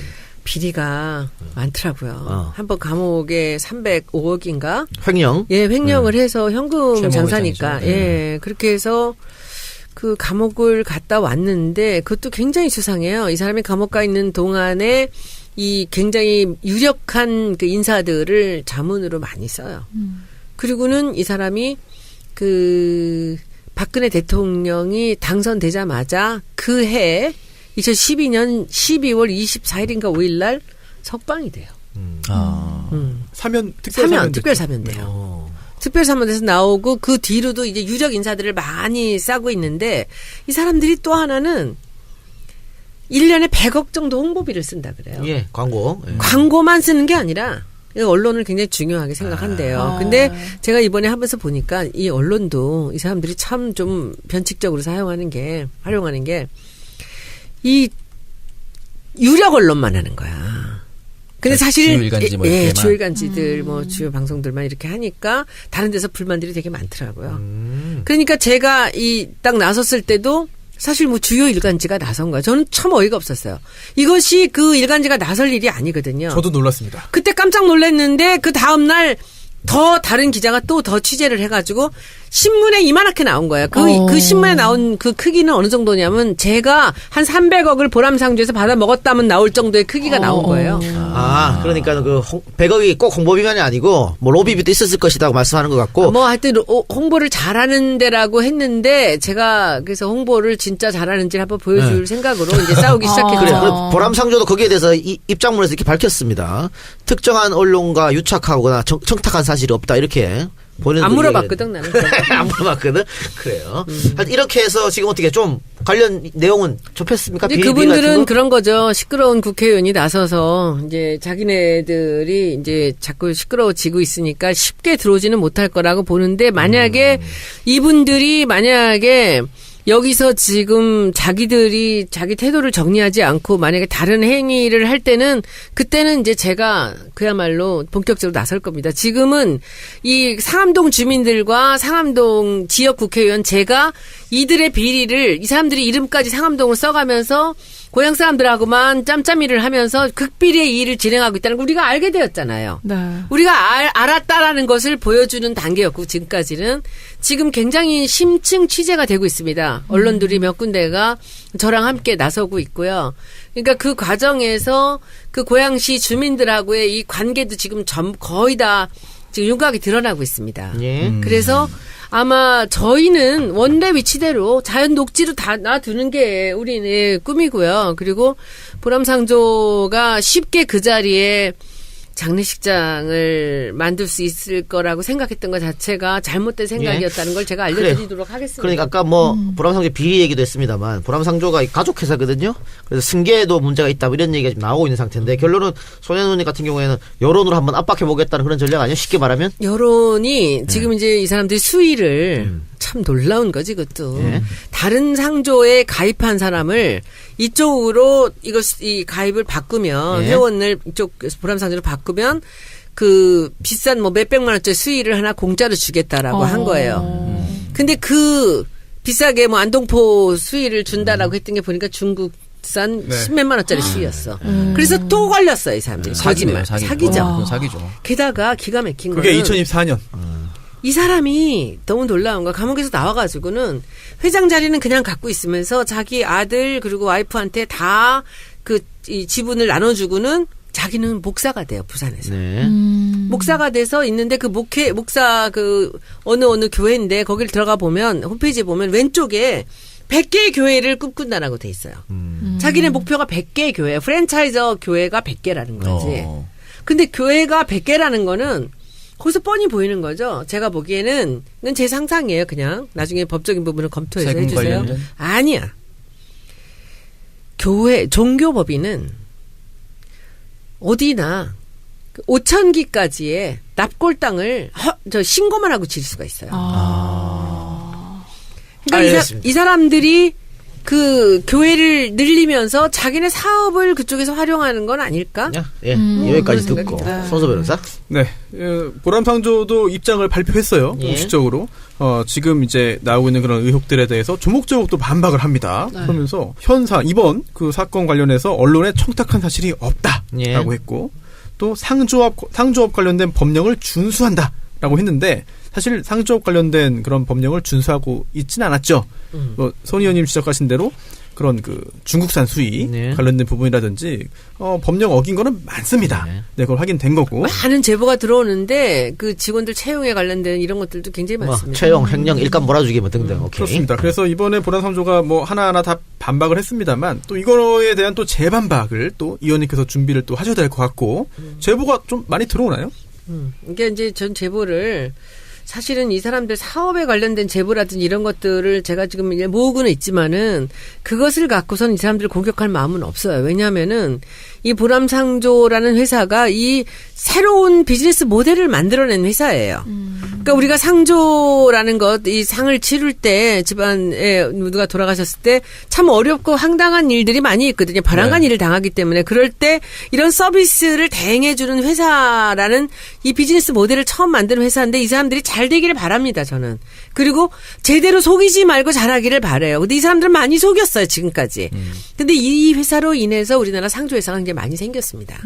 비리가 많더라고요. 한번 감옥에 305억인가? 횡령. 예, 횡령을 해서 현금 최모 장사니까. 회장이죠. 예, 그렇게 해서 그 감옥을 갔다 왔는데 그것도 굉장히 수상해요. 이 사람이 감옥 가 있는 동안에 이 굉장히 유력한 그 인사들을 자문으로 많이 써요. 그리고는 이 사람이 그 박근혜 대통령이 당선되자마자 그 해 2012년 12월 24일인가 5일 날 석방이 돼요. 특별 사면돼요. 특별 사면돼서 나오고 그 뒤로도 이제 유력 인사들을 많이 싸고 있는데 이 사람들이 또 하나는 1년에 100억 정도 홍보비를 쓴다 그래요. 예, 광고. 예. 광고만 쓰는 게 아니라 언론을 굉장히 중요하게 생각한대요. 근데 제가 이번에 하면서 보니까 이 언론도 이 사람들이 참 좀 변칙적으로 활용하는 게 이 유력 언론만 하는 거야. 근데 사실 주요 일간지 뭐 이렇게만. 주요 일간지들 뭐 주요 방송들만 이렇게 하니까 다른 데서 불만들이 되게 많더라고요. 그러니까 제가 딱 나섰을 때도 사실 뭐 주요 일간지가 나선 거야. 저는 참 어이가 없었어요. 이것이 그 일간지가 나설 일이 아니거든요. 저도 놀랐습니다. 그때 깜짝 놀랐는데 그 다음 날 더 다른 기자가 또 더 취재를 해가지고 신문에 이만하게 나온 거예요. 그 신문에 나온 그 크기는 어느 정도냐면 제가 한 300억을 보람상조에서 받아 먹었다면 나올 정도의 크기가 나온 거예요. 그러니까 그 100억이 꼭 홍보비만이 아니고 뭐 로비비도 있었을 것이라고 말씀하는 것 같고. 뭐 하여튼 홍보를 잘하는 데라고 했는데 제가 그래서 홍보를 진짜 잘하는지를 한번 보여줄 생각으로 이제 싸우기 시작했죠. 그래요. 보람상조도 거기에 대해서 입장문에서 이렇게 밝혔습니다. 특정한 언론과 유착하거나 청탁한 사실이 없다 이렇게. 안 물어봤거든 나는. 안 물어봤거든. 그래요. 이렇게 해서 지금 어떻게 좀 관련 내용은 좁혔습니까? 근데 그분들은 그런 거죠. 시끄러운 국회의원이 나서서 이제 자기네들이 이제 자꾸 시끄러워지고 있으니까 쉽게 들어오지는 못할 거라고 보는데 만약에 이분들이 여기서 지금 자기들이 자기 태도를 정리하지 않고 만약에 다른 행위를 할 때는 그때는 이제 제가 그야말로 본격적으로 나설 겁니다. 지금은 이 상암동 주민들과 상암동 지역 국회의원 제가 이들의 비리를 이 사람들이 이름까지 상암동을 써가면서 고향 사람들하고만 짬짬이를 하면서 극비리의 일을 진행하고 있다는 걸 우리가 알게 되었잖아요. 네. 우리가 알았다라는 것을 보여주는 단계였고 지금까지는 지금 굉장히 심층 취재가 되고 있습니다. 언론들이 몇 군데가 저랑 함께 나서고 있고요. 그러니까 그 과정에서 그 고양시 주민들하고의 이 관계도 지금 거의 다 지금 윤곽이 드러나고 있습니다. 예. 그래서 아마 저희는 원래 위치대로 자연 녹지로 다 놔두는 게 우리의 꿈이고요. 그리고 보람상조가 쉽게 그 자리에 장례식장을 만들 수 있을 거라고 생각했던 것 자체가 잘못된 생각이었다는 걸 제가 알려드리도록 하겠습니다. 그러니까 아까 뭐 보람상조 비리 얘기도 했습니다만 보람상조가 가족 회사거든요. 그래서 승계에도 문제가 있다 이런 얘기가 지금 나오고 있는 상태인데 결론은 손혜원님 같은 경우에는 여론으로 한번 압박해 보겠다는 그런 전략 아니에요? 쉽게 말하면? 여론이 지금 이제 이 사람들이 수위를 참 놀라운 거지 그것도. 다른 상조에 가입한 사람을 이쪽으로 이 가입을 바꾸면 회원을 이쪽 보람상조로 바꾸면 그 비싼 뭐 몇백만 원짜리 수위를 하나 공짜로 주겠다라고 한 거예요. 근데 그 비싸게 뭐 안동포 수위를 준다라고 했던 게 보니까 중국산 10몇만 원짜리 수위였어. 그래서 또 걸렸어요 이 사람들이. 거짓말. 사기죠. 사기죠. 게다가 기가 막힌 거는 그게 2024년. 이 사람이 너무 놀라운 거야. 감옥에서 나와가지고는 회장 자리는 그냥 갖고 있으면서 자기 아들 그리고 와이프한테 다 이 지분을 나눠주고는 자기는 목사가 돼요 부산에서. 목사가 돼서 있는데 그 목사 어느 교회인데 거기를 들어가 보면 홈페이지에 보면 왼쪽에 100개의 교회를 꿈꾼다라고 돼 있어요. 자기네 목표가 100개의 교회, 프랜차이저 교회가 100개라는 거지. 근데 교회가 100개라는 거는 거기서 뻔히 보이는 거죠. 제가 보기에는 이건 제 상상이에요. 그냥 나중에 법적인 부분을 검토해서 해주세요. 관련된? 아니야. 종교법인은 어디나 5,000기까지의 납골 땅을 신고만 하고 질 수가 있어요. 그러니까 이 사람들이 그 교회를 늘리면서 자기네 사업을 그쪽에서 활용하는 건 아닐까? 여기까지 듣고 손소 변호사. 네, 보람상조도 입장을 발표했어요. 공식적으로. 지금 이제 나오고 있는 그런 의혹들에 대해서 조목조목 또 반박을 합니다. 그러면서 이번 그 사건 관련해서 언론에 청탁한 사실이 없다라고 했고 또 상조업 관련된 법령을 준수한다라고 했는데 사실 상조업 관련된 그런 법령을 준수하고 있지는 않았죠. 손 의원님 지적하신 대로 그런 그 중국산 수입 네. 관련된 부분이라든지 법령 어긴 거는 많습니다. 네. 네, 그걸 확인된 거고. 많은 제보가 들어오는데 그 직원들 채용에 관련된 이런 것들도 굉장히 많습니다. 채용, 횡령, 일감 몰아주기 뭐 등등. 오케이. 그렇습니다. 그래서 이번에 보람상조가 뭐 하나하나 다 반박을 했습니다만 또 이거에 대한 또 재반박을 또 이 의원님께서 준비를 또 하셔야 될 것 같고 제보가 좀 많이 들어오나요? 이게 이제 전 제보를 사실은 이 사람들 사업에 관련된 제보라든지 이런 것들을 제가 지금 모으고는 있지만은 그것을 갖고선 이 사람들을 공격할 마음은 없어요. 왜냐하면은 이 보람상조라는 회사가 이 새로운 비즈니스 모델을 만들어낸 회사예요. 그러니까 우리가 상조라는 것, 이 상을 치를 때 집안에 누가 돌아가셨을 때 참 어렵고 황당한 일들이 많이 있거든요. 바람간 일을 당하기 때문에 그럴 때 이런 서비스를 대행해주는 회사라는 이 비즈니스 모델을 처음 만든 회사인데 이 사람들이 잘 되기를 바랍니다. 저는. 그리고 제대로 속이지 말고 잘하기를 바라요. 근데 이 사람들은 많이 속였어요. 지금까지. 근데 이 회사로 인해서 우리나라 상조 회사가 굉장히 많이 생겼습니다.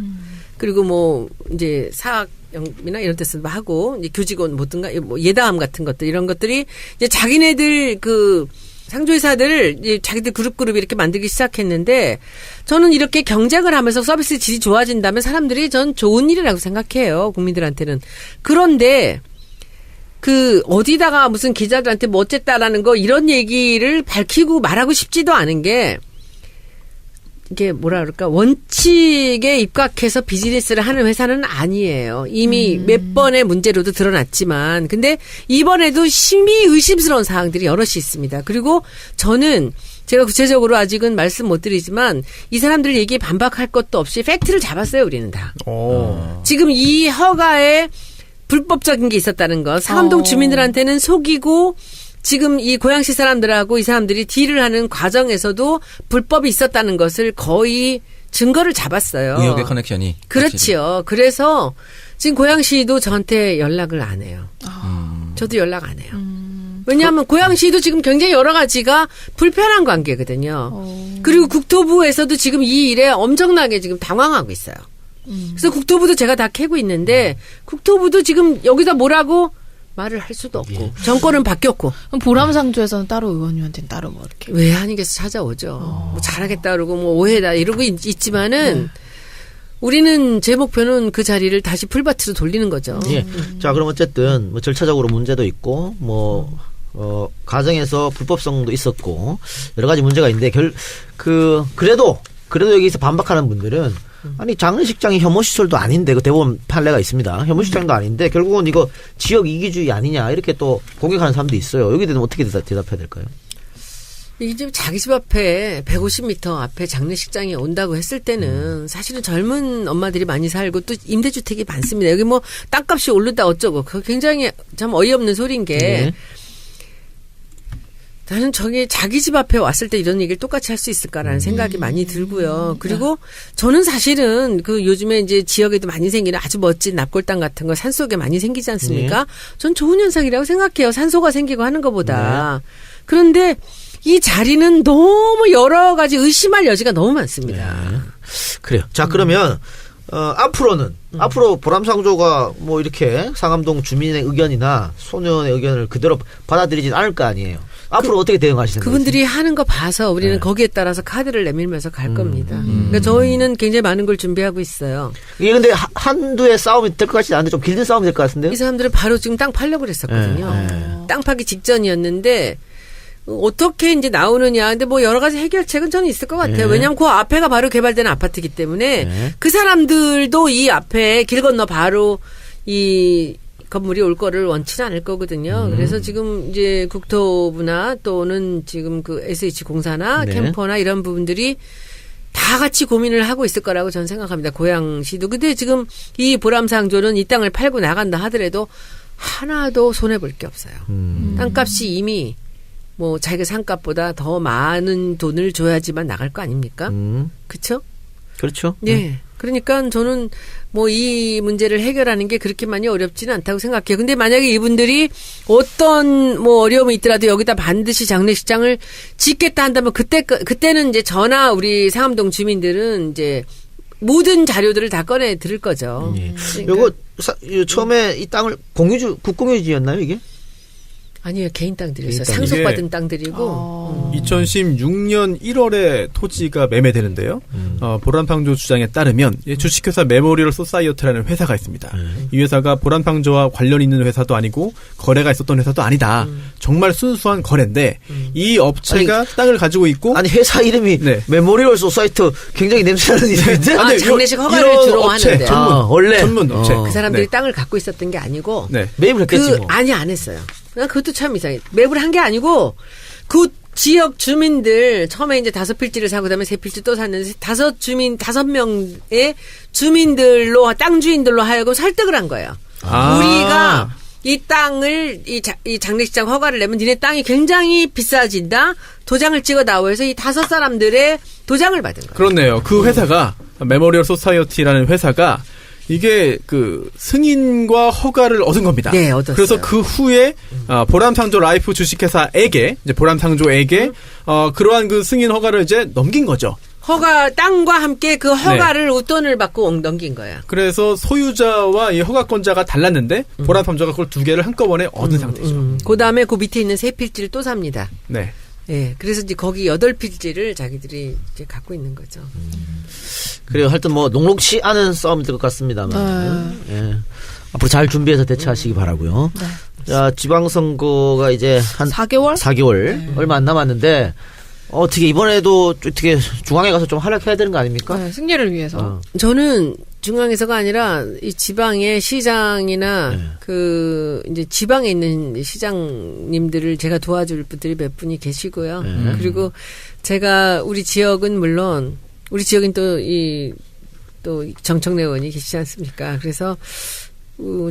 그리고 뭐 이제 사학이나 이런 데서 하고 이제 교직원 뭐든가 뭐 예담 같은 것들 이런 것들이 이제 자기네들 그 상조회사들을 이제 자기들 그룹 이렇게 만들기 시작했는데 저는 이렇게 경쟁을 하면서 서비스 질이 좋아진다면 사람들이 전 좋은 일이라고 생각해요. 국민들한테는. 그런데 그 어디다가 무슨 기자들한테 뭐 어쨌다라는 거 이런 얘기를 밝히고 말하고 싶지도 않은 게 이게 뭐라 그럴까 원칙에 입각해서 비즈니스를 하는 회사는 아니에요. 이미 몇 번의 문제로도 드러났지만 근데 이번에도 심히 의심스러운 사항들이 여럿이 있습니다. 그리고 저는 제가 구체적으로 아직은 말씀 못 드리지만 이 사람들 얘기에 반박할 것도 없이 팩트를 잡았어요. 우리는 다. 지금 이 허가에 불법적인 게 있었다는 거. 상암동 주민들한테는 속이고 지금 이 고양시 사람들하고 이 사람들이 딜을 하는 과정에서도 불법이 있었다는 것을 거의 증거를 잡았어요. 의혹의 커넥션이. 그렇지요. 그래서 지금 고양시도 저한테 연락을 안 해요. 저도 연락 안 해요. 왜냐하면 고양시도 지금 굉장히 여러 가지가 불편한 관계거든요. 그리고 국토부에서도 지금 이 일에 엄청나게 지금 당황하고 있어요. 그래서 국토부도 제가 다 캐고 있는데 국토부도 지금 여기다 뭐라고 말을 할 수도 없고 정권은 바뀌었고 그럼 보람상조에서는 따로 의원님한테는 따로 뭐 이렇게 왜 하니께서 찾아오죠. 뭐 잘하겠다 그러고 뭐 오해다 이러고 있지만은 우리는 제 목표는 그 자리를 다시 풀밭으로 돌리는 거죠. 예. 자, 그럼 어쨌든 뭐 절차적으로 문제도 있고 뭐 가정에서 불법성도 있었고 여러 가지 문제가 있는데 그래도 여기서 반박하는 분들은 아니 장례식장이 혐오시설도 아닌데 그 대법원 판례가 있습니다. 혐오시설도 아닌데 결국은 이거 지역 이기주의 아니냐 이렇게 또 공격하는 사람도 있어요. 여기에 대해서 어떻게 대답해야 될까요? 이제 자기 집 앞에 150m 앞에 장례식장이 온다고 했을 때는 사실은 젊은 엄마들이 많이 살고 또 임대주택이 많습니다. 여기 뭐 땅값이 오르다 어쩌고 그거 굉장히 참 어이없는 소리인 게 나는 저기 자기 집 앞에 왔을 때 이런 얘기를 똑같이 할 수 있을까라는 생각이 많이 들고요. 그리고 저는 사실은 그 요즘에 이제 지역에도 많이 생기는 아주 멋진 납골당 같은 거 산속에 많이 생기지 않습니까? 전 좋은 현상이라고 생각해요. 산소가 생기고 하는 것보다. 그런데 이 자리는 너무 여러 가지 의심할 여지가 너무 많습니다. 그래요. 자, 그러면 앞으로 보람상조가 뭐 이렇게 상암동 주민의 의견이나 소년의 의견을 그대로 받아들이진 않을 거 아니에요. 앞으로 어떻게 대응하시는 거예요? 그분들이 하는 거 봐서 우리는 거기에 따라서 카드를 내밀면서 갈 겁니다. 그러니까 저희는 굉장히 많은 걸 준비하고 있어요. 이게 근데 한두의 싸움이 될 것 같지 않은데 좀 길든 싸움이 될 것 같은데요? 이 사람들은 바로 지금 땅 팔려고 그랬었거든요. 땅 파기 직전이었는데 어떻게 이제 나오느냐. 근데 뭐 여러 가지 해결책은 저는 있을 것 같아요. 왜냐하면 그 앞에가 바로 개발된 아파트이기 때문에 그 사람들도 이 앞에 길 건너 바로 이 건물이 올 거를 원치는 않을 거거든요. 그래서 지금 이제 국토부나 또는 지금 그 SH공사나 캠퍼나 이런 부분들이 다 같이 고민을 하고 있을 거라고 저는 생각합니다. 고양시도. 근데 지금 이 보람상조는 이 땅을 팔고 나간다 하더라도 하나도 손해볼 게 없어요. 땅값이 이미 뭐 자기가 산값보다 더 많은 돈을 줘야지만 나갈 거 아닙니까? 그렇죠? 그렇죠. 예. 그러니까 저는 뭐 이 문제를 해결하는 게 그렇게 많이 어렵지는 않다고 생각해요. 근데 만약에 이분들이 어떤 뭐 어려움이 있더라도 여기다 반드시 장례식장을 짓겠다 한다면 그때는 이제 저나 우리 상암동 주민들은 이제 모든 자료들을 다 꺼내 들을 거죠. 요거 처음에 이 땅을 국공유지였나요, 이게? 아니요, 개인 땅들이었어요. 개인 땅. 상속받은 땅들이고. 2016년 1월에 토지가 매매되는데요. 보란팡조 주장에 따르면 주식회사 메모리얼 소사이어티라는 회사가 있습니다. 이 회사가 보란팡조와 관련 있는 회사도 아니고 거래가 있었던 회사도 아니다. 정말 순수한 거래인데 이 업체가 땅을 가지고 있고 아니 회사 이름이 네. 메모리얼 소사이트 굉장히 냄새나는 이름인데. 아, 근데 장례식 허가를 이런 주로 업체, 하는데. 전문, 원래 전문 업체. 그 사람들이 네. 땅을 갖고 있었던 게 아니고. 네. 매입을 했겠지 뭐. 아니, 안 했어요. 난 그것도 참 이상해. 매입을 한 게 아니고, 그 지역 주민들, 처음에 이제 5필지를 사고, 그 다음에 3필지 또 샀는데, 5명의 주민들로, 땅 주인들로 하여금 설득을 한 거예요. 아. 우리가 이 땅을, 이 장례식장 허가를 내면 니네 땅이 굉장히 비싸진다? 도장을 찍어 나오고 해서 이 5사람들의 도장을 받은 거예요. 그렇네요. 그 회사가 메모리얼 소사이어티라는 회사가 이게 그 승인과 허가를 얻은 겁니다. 네, 얻었어요. 그래서 그 후에 보람상조 라이프 주식회사에게 이제 보람상조에게 그러한 그 승인 허가를 이제 넘긴 거죠. 허가, 땅과 함께 그 허가를 웃돈을 받고 넘긴 거예요. 그래서 소유자와 이 허가권자가 달랐는데 보람상조가 그걸 2개를 한꺼번에 얻은 상태죠. 그 다음에 그 밑에 있는 3필지를 또 삽니다. 네. 예, 그래서 이제 거기 8필지를 자기들이 이제 갖고 있는 거죠. 그래요. 하여튼 뭐 녹록치 않은 싸움이 될 것 같습니다만. 예. 앞으로 잘 준비해서 대처하시기 바라고요. 자, 지방선거가 이제 한 4개월? 얼마 안 남았는데 어떻게 이번에도 어떻게 중앙에 가서 좀 활약해야 되는 거 아닙니까? 네, 승리를 위해서. 저는 중앙에서가 아니라 이 지방의 시장이나 네. 그 이제 지방에 있는 시장님들을 제가 도와줄 분들이 몇 분이 계시고요. 그리고 제가 우리 지역은 물론 우리 지역은 또 정청래 의원이 계시지 않습니까? 그래서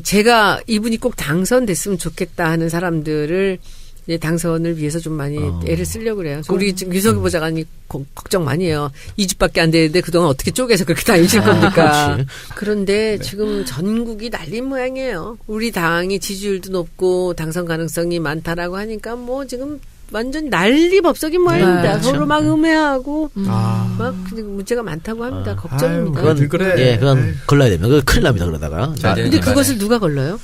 제가 이분이 꼭 당선됐으면 좋겠다 하는 사람들을 이제 당선을 위해서 좀 많이 애를 쓰려고 그래요. 우리 지금 유석유 보좌관이 걱정 많이 해요. 2주밖에 안 되는데 그동안 어떻게 쪼개서 그렇게 다니실 겁니까? 그렇지. 그런데 지금 전국이 난린 모양이에요. 우리 당이 지지율도 높고 당선 가능성이 많다라고 하니까 뭐 지금 완전 난리 법석인 모양입니다. 서로 막 음해하고 막 문제가 많다고 합니다. 걱정입니다. 아유, 그래. 예, 그건 걸러야 됩니다. 그거 큰일 납니다. 그러다가. 잘 되는 근데 집안에. 그것을 누가 걸러요?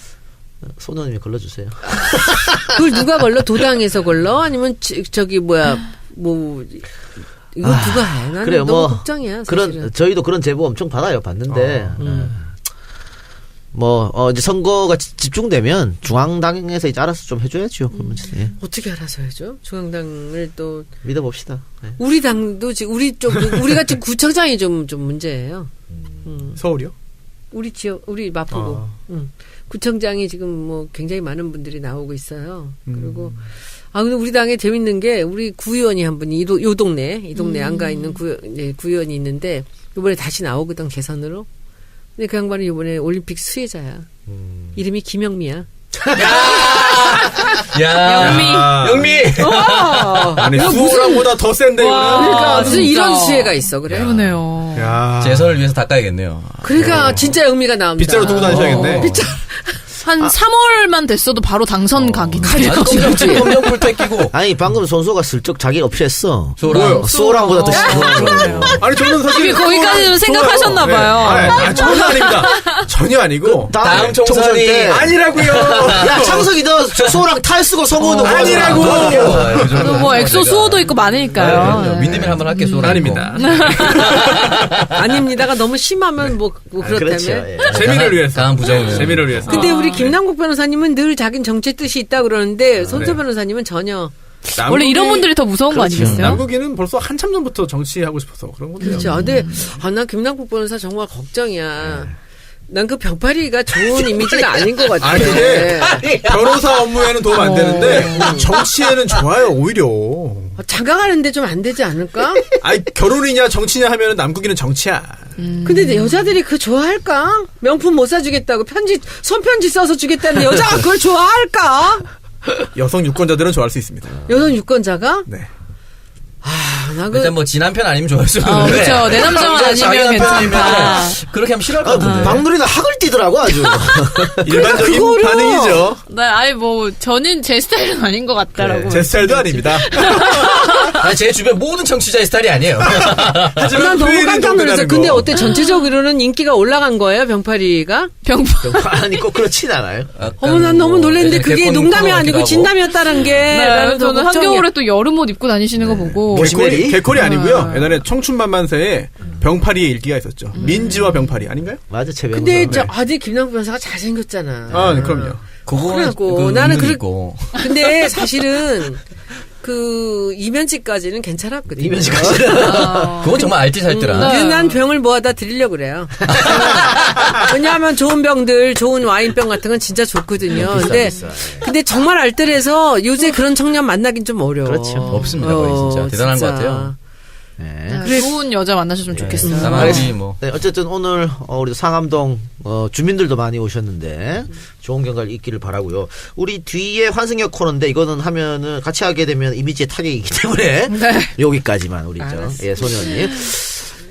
손원님이 걸러주세요. 그걸 누가 걸러? 도당에서 걸러? 아니면 저기 뭐야 뭐 이거 누가 해? 나는 그래요. 너무 뭐 걱정이야. 사실은. 그런 저희도 그런 제보 엄청 받아요. 받는데 이제 선거가 집중되면 중앙당에서 이제 알아서 좀 해줘야죠. 그러면 예. 어떻게 알아서 해죠? 중앙당을 또 믿어봅시다. 예. 우리 당도 지금 우리가 지금 구청장이 좀 문제예요. 서울이요? 우리 지역 우리 마포구 구청장이 지금 뭐 굉장히 많은 분들이 나오고 있어요. 그리고 근데 우리 당에 재밌는 게 우리 구의원이 한 분이 이 동네 안가 있는 구의원이 있는데 이번에 다시 나오거든 개선으로. 근데 그 양반은 이번에 올림픽 수혜자야. 이름이 김영미야. 영미. 아니 수호랑보다 더 센데 이거는. 그러니까 무슨 진짜. 이런 수혜가 있어 그래. 그러네요. 야. 제설을 위해서 닦아야겠네요. 그러니까 진짜 영미가 나옵니다. 빗자루 두고 다니셔야겠네. 한 3월만 됐어도 바로 당선 각인데요. 검정불 떼끼고. 아니 방금 손수가 슬쩍 자기 없앴어. 뭐요? 수호랑보다 더 시끄러워. 아니 저는 사실 이미 거기까지 좀 생각하셨나 네. 봐요. 아니, 전혀 아닙니다. 전혀 아니고. 다음 총선이 총선 때 아니라고요. 야 창석이 너 수호랑 탈쓰고 성우는 아니라고. 또 뭐 엑소 수호도 있고 많으니까요. 윈드밀 한번 할게 수호랑. 아닙니다. 아닙니다가 너무 심하면 뭐 그렇다면. 그렇죠. 예. 재미를 위해서. 다음 부정을. 재미를 위해서. 근데 우리 김남국 변호사님은 늘 자기는 정치 뜻이 있다 그러는데 손소 네. 변호사님은 전혀. 원래 이런 분들이 더 무서운 거 아니겠어요? 남국이는 벌써 한참 전부터 정치하고 싶어서 그런 건데요. 그렇죠. 근데 난 김남국 변호사 정말 걱정이야. 난 그 병파리가 좋은 이미지가 아닌 것 같아. 아니 그게 변호사 업무에는 도움 안 되는데 정치에는 좋아요 오히려. 장가가는데 좀 안 되지 않을까? 아니 결혼이냐 정치냐 하면은 남국이는 정치야. 근데 여자들이 그거 좋아할까? 명품 못 사주겠다고 손편지 써서 주겠다는데 여자가 그걸 좋아할까? 여성 유권자들은 좋아할 수 있습니다. 여성 유권자가? 네. 전학을 일단 뭐 지남편 아니면 좋아할 수 있는데. 그렇죠. 내 남자만 아니면 괜찮다. 그렇게 하면 싫어할 것 같은데. 박누리는 학을 띄더라고 아주. 일반적인 그거를- 반응이죠. 네, 아니 뭐 저는 제 스타일은 아닌 것 같다라고. 제 스타일도 아닙니다. 아니, 제 주변 모든 청취자의 스타일이 아니에요. 하지만 난 너무 표현은 깜짝 좀 놀랐어요. 그러는 근데 거. 어때 전체적으로는 인기가 올라간 거예요, 병파리가? 아니 꼭 그렇진 않아요. 어머, 난 너무 놀랐는데 그게 농담이 아니고 진담이 진담이었다는 게 네, 나는 더 저는 걱정이야. 한겨울에 또 여름 옷 입고 다니시는 거 보고. 모시메리? 개콜이 아니고요. 옛날에 청춘만만세에 병파리의 일기가 있었죠. 민지와 병파리 아닌가요? 맞아, 최병. 근데 네. 아니 김남국 변호사가 잘생겼잖아. 아, 네, 그럼요. 그래갖고 나는 그런 그렇- 있고. 근데 사실은 그 이면지까지는 괜찮았거든요. 이면지까지. 그건 정말 알뜰살뜰한. 네. 난 병을 모아다 드리려고 그래요. 왜냐하면 좋은 병들, 좋은 와인병 같은 건 진짜 좋거든요. 비싸. 근데 정말 알뜰해서 요새 그런 청년 만나긴 좀 어려워. 그렇죠. 없습니다, 거의 진짜. 대단한 것 같아요. 네. 좋은 여자 만나셨으면 좋겠어요. 나머지 뭐. 네, 어쨌든 오늘 우리 상암동 주민들도 많이 오셨는데 좋은 경과를 있기를 바라고요. 우리 뒤에 환승역 코너인데 이거는 하면은 같이 하게 되면 이미지에 타격이기 때문에 여기까지만 우리 예, 소녀님.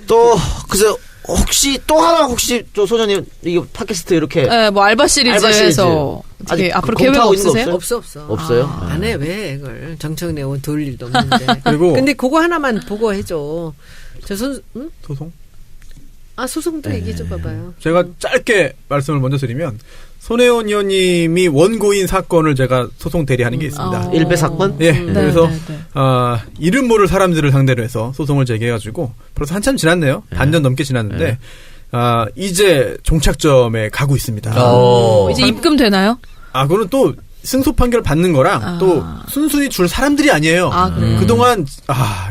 또 글쎄 혹시 또 하나 혹시 저 소녀님 이거 팟캐스트 이렇게 네, 뭐 알바 시리즈에서 어떻게 아직 앞으로 검토하고 계획 있는 거 없으세요? 없어요? 없어. 없어요? 안 해, 왜, 이걸. 정청래 온 돌 일도 없는데. 그리고- 근데 그거 하나만 보고 해줘. 응? 소송. 아, 소송도 얘기 좀 봐봐요. 제가 짧게 말씀을 먼저 드리면 손혜원 의원님이 원고인 사건을 제가 소송 대리하는 게 있습니다. 일배 사건? 예, 네, 그래서 네, 네. 이름 모를 사람들을 상대로 해서 소송을 제기해가지고 벌써 한참 지났네요. 반년 넘게 지났는데 이제 종착점에 가고 있습니다. 이제 입금 되나요? 그거는 또 승소 판결 받는 거랑 또 순순히 줄 사람들이 아니에요. 그래요? 그동안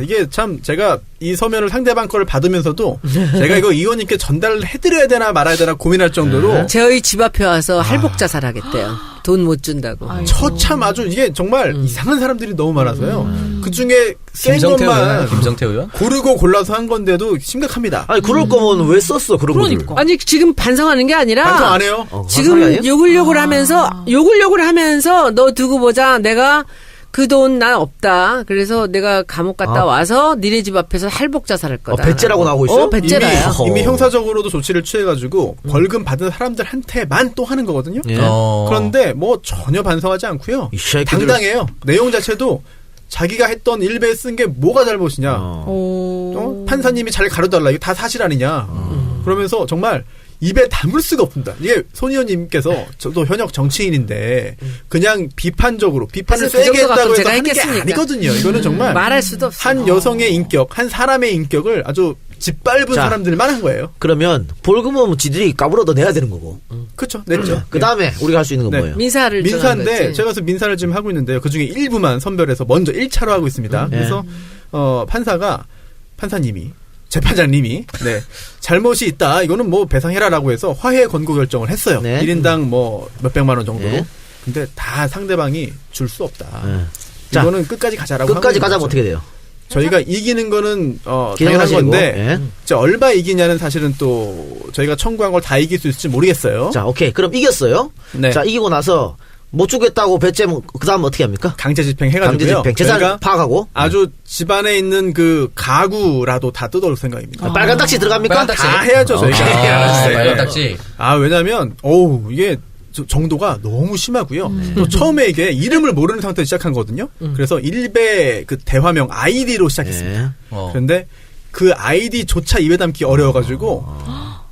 이게 참 제가 이 서면을 상대방 거를 받으면서도 제가 이거 의원님께 전달해드려야 되나 말아야 되나 고민할 정도로 저희 집 앞에 와서 할복 자살하겠대요. 돈 못 준다고. 처참 아주 이게 정말 이상한 사람들이 너무 많아서요. 그 중에 센 김성태 의원, 것만 김성태 의원? 고르고 골라서 한 건데도 심각합니다. 아니 그럴 거면 왜 썼어 그런 그러니까. 아니, 지금 반성하는 게 아니라. 반성 안 해요. 지금 욕을 하면서 너 두고 보자. 내가 그 돈 난 없다. 그래서 내가 감옥 갔다 와서 니네 집 앞에서 할복 자살할 거다. 배째라고 나오고 있어요? 배째라요. 이미 형사적으로도 조치를 취해가지고 벌금 받은 사람들한테만 또 하는 거거든요. 예. 그런데 뭐 전혀 반성하지 않고요. 이 새끼들을- 당당해요. 내용 자체도 자기가 했던 일배에 쓴 게 뭐가 잘못이냐. 판사님이 잘 가려달라. 이거 다 사실 아니냐. 그러면서 정말 입에 담을 수가 없습니다. 이게 손 의원님께서 저도 현역 정치인인데 그냥 비판적으로 비판을 그래서 그 세게 정도 했다고 가끔 해서 제가 하는 게 했겠습니까? 아니거든요. 이거는 정말 말할 수도 없어. 한 여성의 인격, 한 사람의 인격을 아주 짓밟은 자. 사람들만 한 거예요. 그러면 벌금은 지들이 까불어도 내야 되는 거고. 그렇죠. 냈죠. 그 다음에 우리가 할 수 있는 건 네. 뭐예요? 민사를 민사인데 정한 거지. 제가 그래서 민사를 지금 하고 있는데요. 그중에 일부만 선별해서 먼저 1차로 하고 있습니다. 그래서 판사님이 재판장님이 잘못이 있다. 이거는 뭐 배상해라라고 해서 화해 권고 결정을 했어요. 네. 1인당 뭐 몇백만 원 정도로. 네. 근데 다 상대방이 줄 수 없다. 네. 자, 이거는 끝까지 가자라고 끝까지 하고 가자면 있는 어떻게 거죠. 돼요? 저희가 이기는 거는 당연한 기대하시고. 건데 예. 이제 얼마 이기냐는 사실은 또 저희가 청구한 걸 다 이길 수 있을지 모르겠어요. 자, 오케이. 그럼 이겼어요. 네. 자, 이기고 나서 못 주겠다고 배째면 그 다음 어떻게 합니까? 강제 집행해가지고요. 강제 집행. 재산 저희가 파악하고. 아주 집안에 있는 그 가구라도 다 뜯어올 생각입니다. 빨간 딱지 들어갑니까? 빨간 딱지. 다 해야죠 저희가. 빨간 딱지. 왜냐면 이게 정도가 너무 심하고요. 또 처음에 이게 이름을 모르는 상태에서 시작한 거거든요. 그래서 일베 그 대화명 아이디로 시작했습니다. 그런데 그 아이디조차 입에 담기 어려워가지고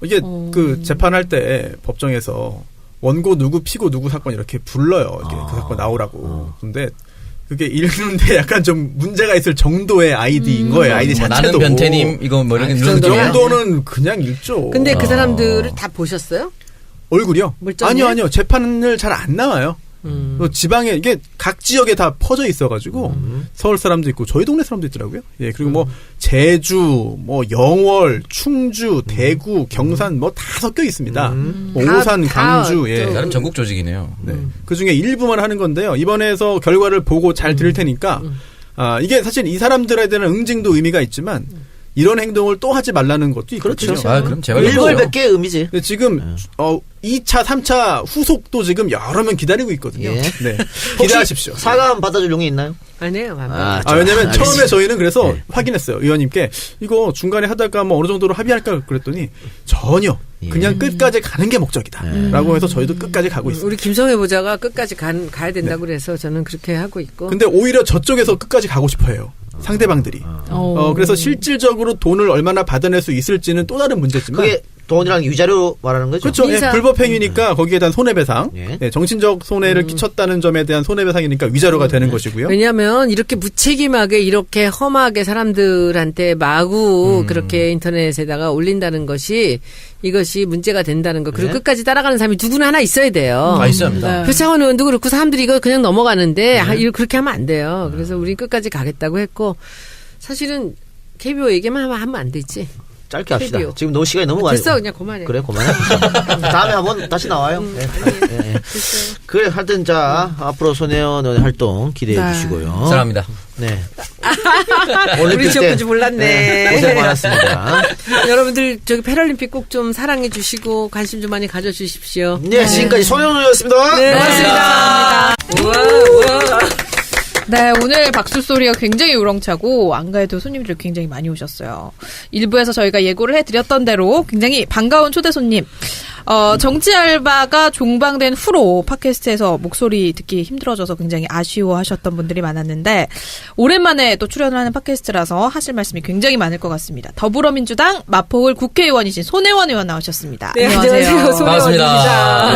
이게 그 재판할 때 법정에서 원고 누구 피고 누구 사건 이렇게 불러요. 이렇게 그 사건 나오라고. 근데 그게 읽는데 약간 좀 문제가 있을 정도의 아이디인 거예요. 아이디 뭐 자체도. 나는 변태님 이거 뭐 이런 그 그 정도야? 정도는 그냥 읽죠. 근데 그 사람들을 다 보셨어요? 얼굴이요? 물정이에요? 아니요. 재판을 잘 안 나와요. 지방에 이게 각 지역에 다 퍼져 있어가지고 서울 사람도 있고 저희 동네 사람도 있더라고요. 예, 그리고 뭐 제주, 뭐 영월, 충주, 대구, 경산 뭐 다 섞여 있습니다. 뭐 오산, 광주, 예. 나름 전국 조직이네요. 네. 그 중에 일부만 하는 건데요. 이번에서 결과를 보고 잘 들을 테니까 이게 사실 이 사람들에 대한 응징도 의미가 있지만 이런 행동을 또 하지 말라는 것도 있거든요. 그렇죠. 아, 그럼 제가 일벌백계의 의미지. 근데 지금 2차, 3차 후속도 지금 여러 명 기다리고 있거든요. 예. 네. 기대하십시오. 사과 받아줄 용이 있나요? 아니에요. 왜냐면 알겠습니다. 처음에 저희는 그래서 네. 확인했어요. 의원님께 이거 중간에 하다가 뭐 어느 정도로 합의할까 그랬더니 전혀 그냥 끝까지 가는 게 목적이다. 라고 해서 저희도 끝까지 가고 있습니다. 우리 김성애 보좌가 끝까지 가야 된다고 그래서 저는 그렇게 하고 있고. 근데 오히려 저쪽에서 끝까지 가고 싶어 해요. 상대방들이. 그래서 실질적으로 돈을 얼마나 받아낼 수 있을지는 또 다른 문제지만. 그게 돈이랑 위자료 말하는 거죠? 그렇죠. 예, 불법행위니까 거기에 대한 손해배상. 예. 예, 정신적 손해를 끼쳤다는 점에 대한 손해배상이니까 위자료가 되는 것이고요. 왜냐하면 이렇게 무책임하게 이렇게 험하게 사람들한테 마구 그렇게 인터넷에다가 올린다는 것이 이것이 문제가 된다는 거. 그리고 네. 끝까지 따라가는 사람이 누구나 하나 있어야 돼요. 있어야 합니다. 표창원 의원도 그렇고 사람들이 이거 그냥 넘어가는데 그렇게 하면 안 돼요. 그래서 우린 끝까지 가겠다고 했고 사실은 KBO 얘기만 하면 안 되지. 짧게 합시다. KBO. 지금 너무 시간이 너무 많이. 됐어 그냥 그만해. 그래, 그만해. 다음에 한번 다시 나와요. 네. 예. 그래, 하여튼 자, 앞으로 손혜원 의원의 활동 기대해 네. 주시고요. 사랑합니다. 네. 우리 지역까지 몰랐네. 고생 많았습니다. 여러분들 저기 패럴림픽 꼭 좀 사랑해 주시고 관심 좀 많이 가져주십시오. 네, 지금까지 손혜원 의원이었습니다. 네, 고맙습니다. 우와. 네, 오늘 박수 소리가 굉장히 우렁차고 안가에도 손님들 굉장히 많이 오셨어요. 일부에서 저희가 예고를 해드렸던 대로 굉장히 반가운 초대 손님. 정치 알바가 종방된 후로 팟캐스트에서 목소리 듣기 힘들어져서 굉장히 아쉬워하셨던 분들이 많았는데 오랜만에 또 출연을 하는 팟캐스트라서 하실 말씀이 굉장히 많을 것 같습니다. 더불어민주당 마포을 국회의원이신 손혜원 의원 나오셨습니다. 네, 안녕하세요. 손혜원입니다.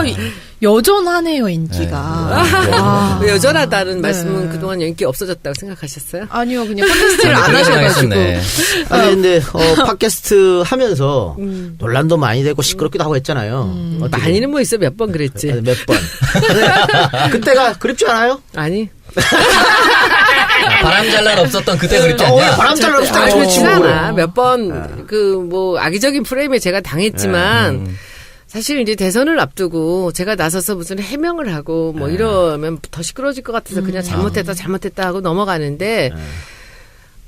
네. 여전하네요, 인기가. 여전하다는 말씀은 그동안 인기 없어졌다고 생각하셨어요? 아니요, 그냥 팟캐스트를 안 그렇게 하셔가지고. 생각했었네. 아니, 근데, 팟캐스트 하면서 논란도 많이 되고 시끄럽기도 하고 했잖아요. 어떻게? 많이는 뭐 있어 몇 번 그랬지. 아니, 몇 번. 그때가 그립지 않아요? 아니. 바람잘날 없었던 그때 그립지 않냐? 바람잘 없을 때 그렇진 않아. 몇 번 악의적인 프레임에 제가 당했지만 사실 이제 대선을 앞두고 제가 나서서 무슨 해명을 하고 뭐 이러면 더 시끄러워질 것 같아서 그냥 잘못했다 하고 넘어가는데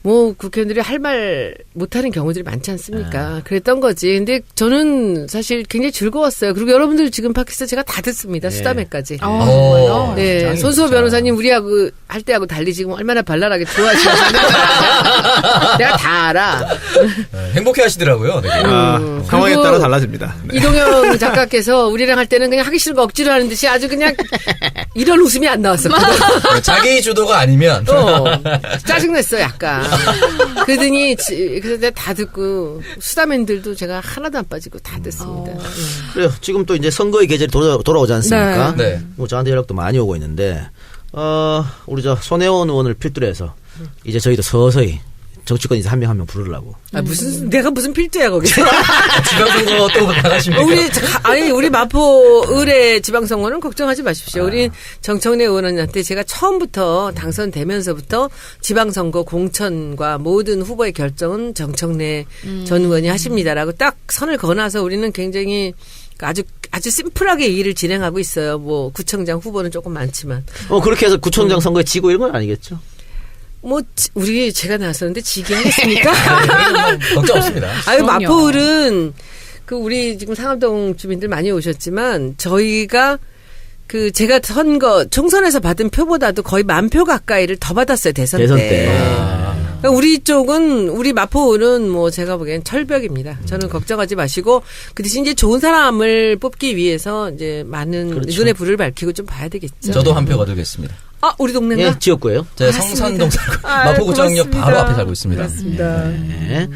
뭐 국회의원들이 할 말 못하는 경우들이 많지 않습니까? 그랬던 거지. 근데 저는 사실 굉장히 즐거웠어요. 그리고 여러분들 지금 팟캐스트 제가 다 듣습니다. 수다매까지. 정말요? 네, 짱이다, 손수호 진짜. 변호사님 우리하고 할 때하고 달리 지금 얼마나 발랄하게 좋아하시는지 내가 다 알아. 행복해 하시더라고요. 되게. 상황에 그리고 따라 달라집니다. 네. 이동영 작가께서 우리랑 할 때는 그냥 하기 싫은 거 억지로 하는 듯이 아주 그냥 이런 웃음이 안 나왔었거든. 자기 주도가 아니면 짜증냈어 약간. 그러더니 그래서 내가 다 듣고 수다맨들도 제가 하나도 안 빠지고 다 듣습니다. 그래요. 지금 또 이제 선거의 계절이 돌아오지 않습니까? 네. 뭐 저한테 연락도 많이 오고 있는데, 우리 저 손혜원 의원을 필두로 해서 이제 저희도 서서히 정치권 이제 한 명 한 명 부르려고. 내가 무슨 필두야 거기서. 지방선거 또 나가십니까? 우리 마포 의뢰 지방선거는 걱정하지 마십시오. 우리 정청래 의원한테 제가 처음부터 당선되면서부터 지방선거 공천과 모든 후보의 결정은 정청래 전 의원이 하십니다라고 딱 선을 그어놔서 우리는 굉장히 아주 심플하게 이 일을 진행하고 있어요. 뭐 구청장 후보는 조금 많지만. 그렇게 해서 구청장 선거에 지고 이런 건 아니겠죠? 제가 나섰는데 지게 하겠습니까? 걱정 없습니다. 아유, 마포을은, 우리 지금 상암동 주민들 많이 오셨지만, 저희가, 제가 총선에서 받은 표보다도 거의 10,000표 가까이를 더 받았어요, 대선 때. 그러니까 우리 쪽은, 우리 마포을은 제가 보기엔 철벽입니다. 저는 걱정하지 마시고, 그 대신 이제 좋은 사람을 뽑기 위해서 이제 많은 그렇죠. 눈에 불을 밝히고 좀 봐야 되겠죠. 저도 한 표 거두겠습니다. 우리 동네인가? 예, 지역구예요. 제가 성산동 살고 마포구청역 바로 앞에 살고 있습니다. 맞습니다. 네.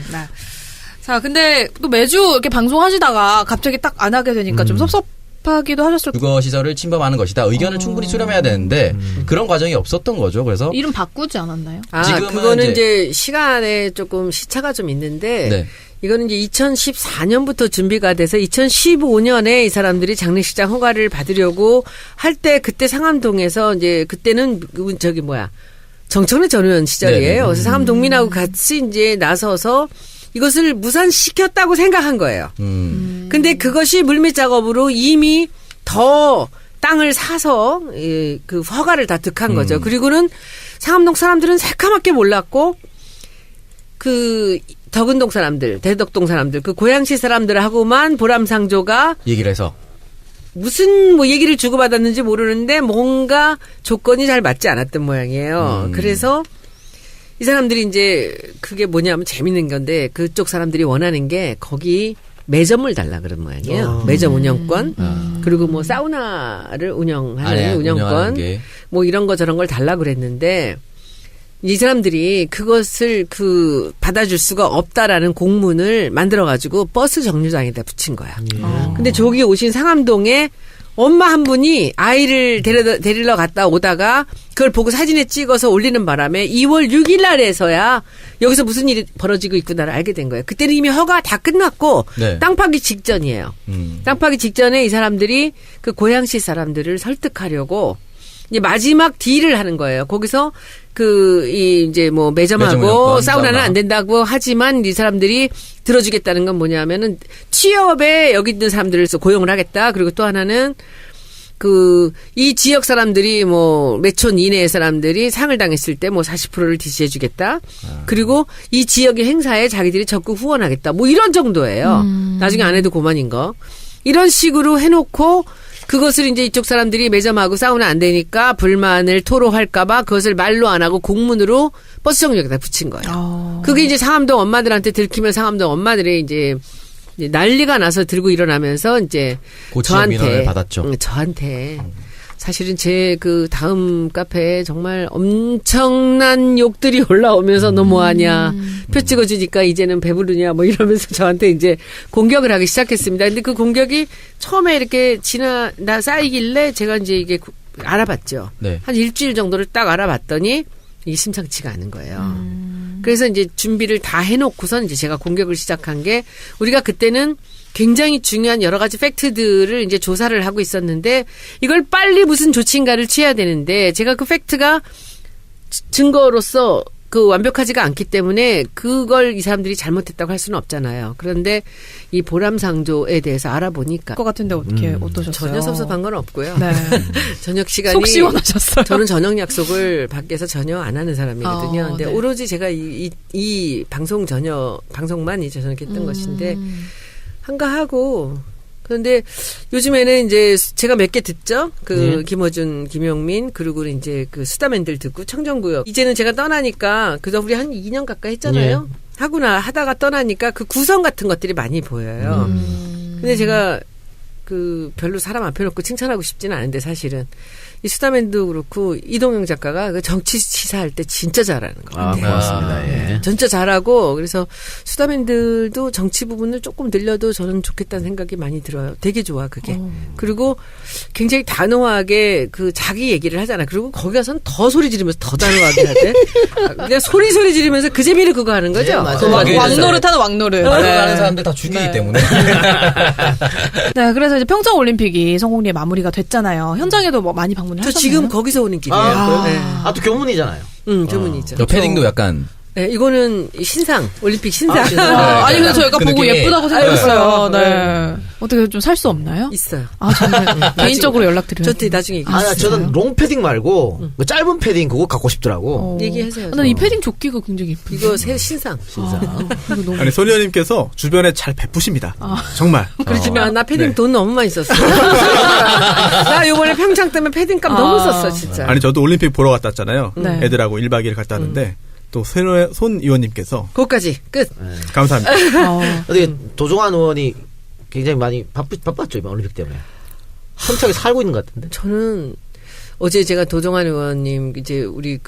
자, 근데 또 매주 이렇게 방송하시다가 갑자기 딱 안 하게 되니까 좀 섭섭하기도 하셨을 거예요. 주거 시설을 침범하는 것이다. 의견을 충분히 수렴해야 되는데 그런 과정이 없었던 거죠. 그래서 이름 바꾸지 않았나요? 지금은 그거는 이제 시간에 조금 시차가 좀 있는데 네. 이거는 이제 2014년부터 준비가 돼서 2015년에 이 사람들이 장례식장 허가를 받으려고 할 때 그때 상암동에서 이제 그때는 정청래 전 의원 시절이에요. 네네. 그래서 상암동민하고 같이 이제 나서서 이것을 무산시켰다고 생각한 거예요. 근데 그것이 물밑 작업으로 이미 더 땅을 사서 그 허가를 다 득한 거죠. 그리고는 상암동 사람들은 새카맣게 몰랐고 그 덕은동 사람들, 대덕동 사람들, 그 고양시 사람들하고만 보람상조가 얘기를 해서. 무슨 뭐 얘기를 주고받았는지 모르는데 뭔가 조건이 잘 맞지 않았던 모양이에요. 그래서 이 사람들이 이제 그게 뭐냐면 재밌는 건데 그쪽 사람들이 원하는 게 거기 매점을 달라 그런 모양이에요. 매점 운영권 그리고 뭐 사우나를 운영하는 운영권 뭐 이런 거 저런 걸 달라 그랬는데 이 사람들이 그것을 받아줄 수가 없다라는 공문을 만들어가지고 버스 정류장에다 붙인 거야. 근데 저기 오신 상암동에 엄마 한 분이 아이를 데리러 갔다 오다가 그걸 보고 사진에 찍어서 올리는 바람에 2월 6일 날에서야 여기서 무슨 일이 벌어지고 있구나를 알게 된 거예요. 그때는 이미 허가 다 끝났고 네. 땅 파기 직전이에요. 땅 파기 직전에 이 사람들이 그 고양시 사람들을 설득하려고 이제 마지막 딜을 하는 거예요. 거기서 이제 뭐 매점하고 사우나는 안 된다고 하지만 이 사람들이 들어주겠다는 건 뭐냐면은 취업에 여기 있는 사람들을 고용을 하겠다. 그리고 또 하나는 이 지역 사람들이 뭐 몇 촌 이내의 사람들이 상을 당했을 때 뭐 40%를 디시해주겠다. 그리고 이 지역의 행사에 자기들이 적극 후원하겠다. 뭐 이런 정도예요. 나중에 안 해도 고만인 거. 이런 식으로 해놓고 그것을 이제 이쪽 사람들이 매점하고 사우나 안 되니까 불만을 토로할까봐 그것을 말로 안 하고 공문으로 버스 정류장에다 붙인 거예요. 그게 이제 상암동 엄마들한테 들키면 상암동 엄마들이 이제 난리가 나서 들고 일어나면서 이제 고치의 민원을 받았죠. 저한테 사실은 제 다음 카페에 정말 엄청난 욕들이 올라오면서 너 뭐하냐. 표 찍어주니까 이제는 배부르냐 뭐 이러면서 저한테 이제 공격을 하기 시작했습니다. 근데 그 공격이 처음에 이렇게 쌓이길래 제가 이제 이게 알아봤죠. 네. 한 일주일 정도를 딱 알아봤더니 이게 심상치가 않은 거예요. 그래서 이제 준비를 다 해놓고선 이제 제가 공격을 시작한 게 우리가 그때는 굉장히 중요한 여러 가지 팩트들을 이제 조사를 하고 있었는데 이걸 빨리 무슨 조치인가를 취해야 되는데 제가 그 팩트가 증거로서 완벽하지가 않기 때문에 그걸 이 사람들이 잘못했다고 할 수는 없잖아요. 그런데 이 보람상조에 대해서 알아보니까 것 같은데 어떠셨어요? 전혀 섭섭한 건 없고요. 네. 저녁 시간이 속 시원하셨어요. 저는 저녁 약속을 밖에서 전혀 안 하는 사람이거든요. 근데 네. 오로지 제가 이 방송만 이제 저녁했던 것인데 한가하고 그런데 요즘에는 이제 제가 몇 개 듣죠. 김어준, 김용민 그리고 이제 수다맨들 듣고 청정구역. 이제는 제가 떠나니까 그저 우리 한 2년 가까이 했잖아요. 하다가 떠나니까 그 구성 같은 것들이 많이 보여요. 근데 제가 별로 사람 앞에 놓고 칭찬하고 싶지는 않은데 사실은 이 수다맨도 그렇고 이동영 작가가 그 정치 시사할 때 진짜 잘하는 것 같아요. 고맙습니다. 예. 진짜 잘하고 그래서 수다맨들도 정치 부분을 조금 늘려도 저는 좋겠다는 생각이 많이 들어요. 되게 좋아 그게. 그리고 굉장히 단호하게 자기 얘기를 하잖아. 그리고 거기 가서는 더 소리 지르면서 더 단호하게 하대. 그냥 소리 지르면서 그 재미를 그거 하는 거죠. 네, 맞아요. 왕노릇 하는 왕노릇. 하는 사람들 다 죽이기 네. 때문에. 네, 그래서 이제 평창 올림픽이 성공리에 마무리가 됐잖아요. 현장에도 뭐 많이 방문을 저 하셨나요? 지금 거기서 오는 길이에요. 네. 또 교문이잖아요. 교문이죠. 저 패딩도 약간 네, 이거는 신상, 올림픽 신상. 아니, 근데 저희가 그 보고 느낌이- 예쁘다고 생각했어요. 네. 네. 어떻게 좀 살 수 없나요? 있어요. 아, 정말. 개인적으로 연락드려요. 저한테 나중에 얘기해주세요. 저는 롱 패딩 말고 뭐 짧은 패딩 그거 갖고 싶더라고. 얘기하세요. 이 패딩 조끼가 굉장히 예쁜데. 이거 새 신상. 이거 너무. 아니 소리님께서 주변에 잘 베푸십니다. 정말. 그렇지만 나 패딩 네. 돈 너무 많이 썼어. 나 요번에 평창 때문에 패딩값 너무 썼어, 진짜. 아니 저도 올림픽 보러 갔다 왔잖아요. 네. 애들하고 1박 2일 갔다 왔는데 또 손 의원님께서 그거까지 끝. 감사합니다. 어떻게 도종환 의원이 굉장히 많이 바빴죠 이번 올림픽 때문에. 혼자게 살고 있는 것 같은데. 저는 어제 제가 도종환 의원님 이제 우리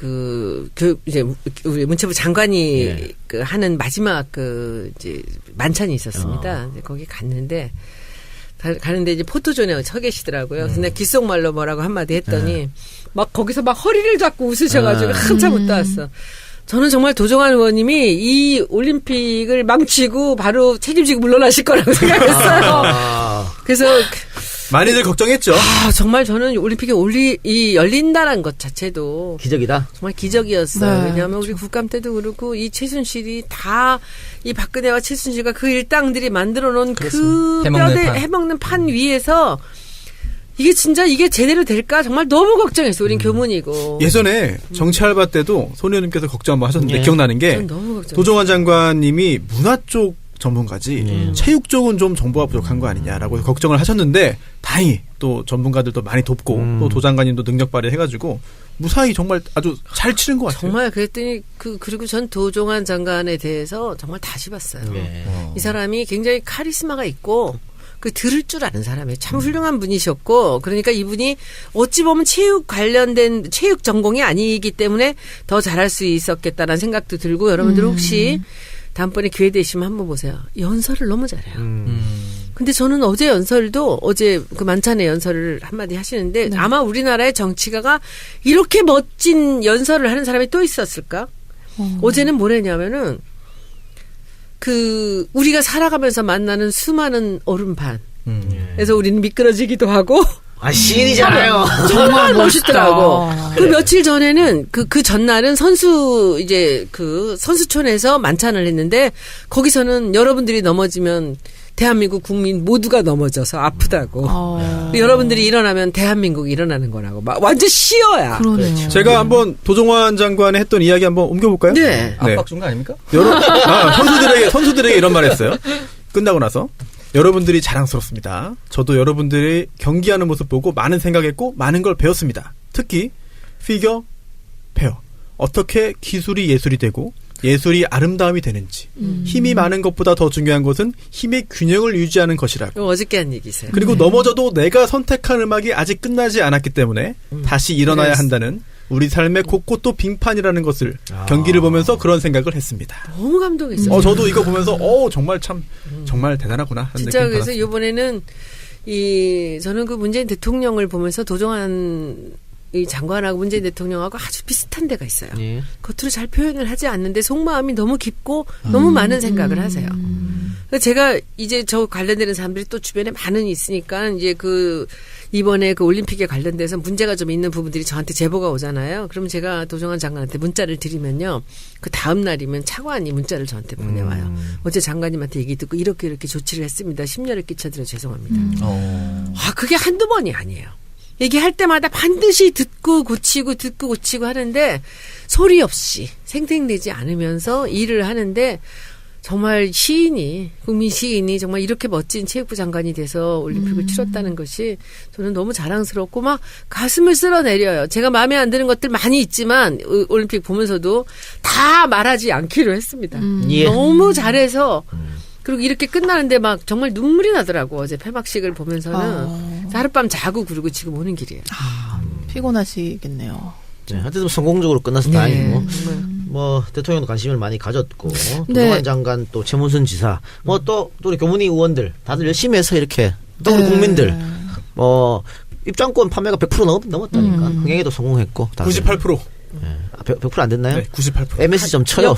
이제 우리 문체부 장관이 예. 하는 마지막 이제 만찬이 있었습니다. 이제 거기 갔는데 가는데 이제 포토존에 서 계시더라고요. 근데 귓속말로 뭐라고 한마디 했더니 막 거기서 막 허리를 잡고 웃으셔가지고 한참 웃다 왔어. 저는 정말 도종환 의원님이 이 올림픽을 망치고 바로 책임지고 물러나실 거라고 생각했어요. 그래서 많이들 걱정했죠. 정말 저는 올림픽에 열린다는 것 자체도 기적이다. 정말 기적이었어요. 네, 왜냐하면 우리 국감 때도 그렇고 이 최순실이 다 이 박근혜와 최순실과 그 일당들이 만들어 놓은 그 해먹는 뼈대 판. 해먹는 판 위에서 이게 진짜 이게 제대로 될까 정말 너무 걱정했어. 우린 교문이고. 예전에 정치 알바 때도 손의원님께서 걱정 한번 하셨는데 예. 기억나는 게 전 너무 걱정. 도종환 장관님이 문화 쪽 전문가지 체육 쪽은 좀 정보가 부족한 거 아니냐라고 걱정을 하셨는데 다행히 또 전문가들도 많이 돕고 또 도 장관님도 능력 발휘해가지고 무사히 정말 아주 잘 치른 것 같아요. 정말 그랬더니 그리고 전 도종환 장관에 대해서 정말 다시 봤어요. 네. 이 사람이 굉장히 카리스마가 있고 그 들을 줄 아는 사람이에요. 참 훌륭한 분이셨고 그러니까 이분이 어찌 보면 체육 관련된 체육 전공이 아니기 때문에 더 잘할 수 있었겠다라는 생각도 들고 여러분들 혹시 다음번에 기회 되시면 한번 보세요. 연설을 너무 잘해요. 근데 저는 어제 연설도 어제 그 만찬의 연설을 한마디 하시는데 아마 우리나라의 정치가가 이렇게 멋진 연설을 하는 사람이 또 있었을까? 어제는 뭐랬냐면은 그 우리가 살아가면서 만나는 수많은 얼음판. 그래서 우리는 미끄러지기도 하고 시인이잖아요. 정말 멋있더라고. 그 며칠 전에는 그 전날은 선수촌에서 만찬을 했는데 거기서는 여러분들이 넘어지면 대한민국 국민 모두가 넘어져서 아프다고. 여러분들이 일어나면 대한민국이 일어나는 거라고. 막 완전 시어야. 그러네요. 제가 한번 도종환 장관이 했던 이야기 한번 옮겨볼까요? 네. 압박 준 거 아닙니까? 선수들에게 이런 말 했어요. 끝나고 나서. 여러분들이 자랑스럽습니다. 저도 여러분들이 경기하는 모습 보고 많은 생각했고 많은 걸 배웠습니다. 특히 피겨, 페어. 어떻게 기술이 예술이 되고 예술이 아름다움이 되는지. 힘이 많은 것보다 더 중요한 것은 힘의 균형을 유지하는 것이라고. 어저께 한 얘기세요. 그리고 넘어져도 내가 선택한 음악이 아직 끝나지 않았기 때문에 다시 일어나야 한다는 우리 삶의 곳곳도 빙판이라는 것을 경기를 보면서 그런 생각을 했습니다. 너무 감동했어요. 저도 이거 보면서 정말 정말 대단하구나 하는 진짜 느낌 그래서 받았어요. 이번에는 저는 그 문재인 대통령을 보면서 도종환 이 장관하고 문재인 대통령하고 아주 비슷한 데가 있어요. 예. 겉으로 잘 표현을 하지 않는데 속마음이 너무 깊고 너무 많은 생각을 하세요. 그래서 제가 이제 저 관련되는 사람들이 또 주변에 많은 있으니까 이제 이번에 그 올림픽에 관련돼서 문제가 좀 있는 부분들이 저한테 제보가 오잖아요. 그러면 제가 도종환 장관한테 문자를 드리면요. 그 다음 날이면 차관이 문자를 저한테 보내와요. 어제 장관님한테 얘기 듣고 이렇게 조치를 했습니다. 심려를 끼쳐드려 죄송합니다. 그게 한두 번이 아니에요. 얘기할 때마다 반드시 듣고 고치고 하는데 소리 없이 생생되지 않으면서 일을 하는데 정말 국민 시인이 정말 이렇게 멋진 체육부 장관이 돼서 올림픽을 치렀다는 것이 저는 너무 자랑스럽고 막 가슴을 쓸어내려요. 제가 마음에 안 드는 것들 많이 있지만 올림픽 보면서도 다 말하지 않기로 했습니다. 예. 너무 잘해서 그리고 이렇게 끝나는데 막 정말 눈물이 나더라고. 어제 폐막식을 보면서는 하룻밤 자고 그러고 지금 오는 길이에요. 피곤하시겠네요. 네, 하여튼 성공적으로 끝나서 다행이고 뭐 대통령도 관심을 많이 가졌고 도종환 장관 또 최문순 지사 또 우리 교문위 의원들 다들 열심히 해서 이렇게 또 우리 국민들 입장권 판매가 100% 넘었다니까 흥행에도 성공했고 98%. 100%안 됐나요? 네, 98%. MSG 좀 쳐요.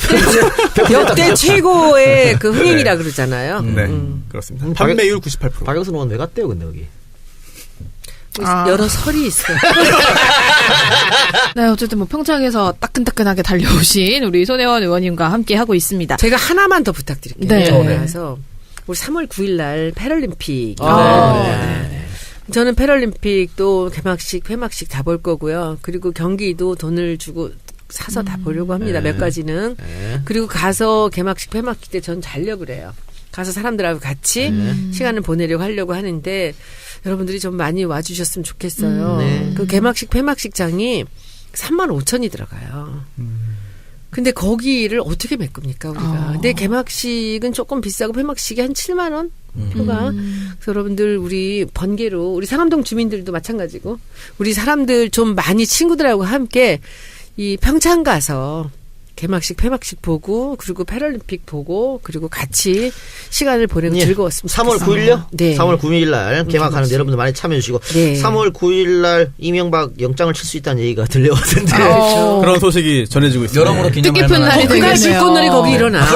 역대 최고의 그 흥행이라 그러잖아요. 네, 그렇습니다. 판매율 98%. 박영선 의원 왜 갔대요, 근데 여기? 여러 설이 있어요. 네, 어쨌든 뭐 평창에서 따끈따끈하게 달려오신 우리 손혜원 의원님과 함께 하고 있습니다. 제가 하나만 더 부탁드릴게요. 네. 그래서 우리 3월 9일 날 패럴림픽. 저는 패럴림픽도 개막식, 회막식 다 볼 거고요. 그리고 경기도 돈을 주고 사서 다 보려고 합니다. 몇 가지는. 그리고 가서 개막식, 회막식 때 전 자려고 그래요. 가서 사람들하고 같이 시간을 보내려고 하려고 하는데 여러분들이 좀 많이 와주셨으면 좋겠어요. 그 개막식, 회막식장이 35,000이 들어가요. 근데 거기를 어떻게 메꿉니까 우리가. 근데 개막식은 조금 비싸고 회막식이 한 7만 원 표가. 그래서 여러분들 우리 번개로 우리 상암동 주민들도 마찬가지고 우리 사람들 좀 많이 친구들하고 함께 이 평창 가서 개막식, 회막식 보고 그리고 패럴림픽 보고 그리고 같이 시간을 보내고 즐거웠습니다. 3월 9일요? 네. 3월 9일 날 개막하는데 여러분들 많이 참여해 주시고 3월 9일 날 이명박 영장을 칠 수 있다는 얘기가 들려왔는데 그런 소식이 전해지고 있습니다. 여러모로 기념할 뜻깊은 날이 만한 그날 되겠네요. 불꽃놀이 거기 일어나.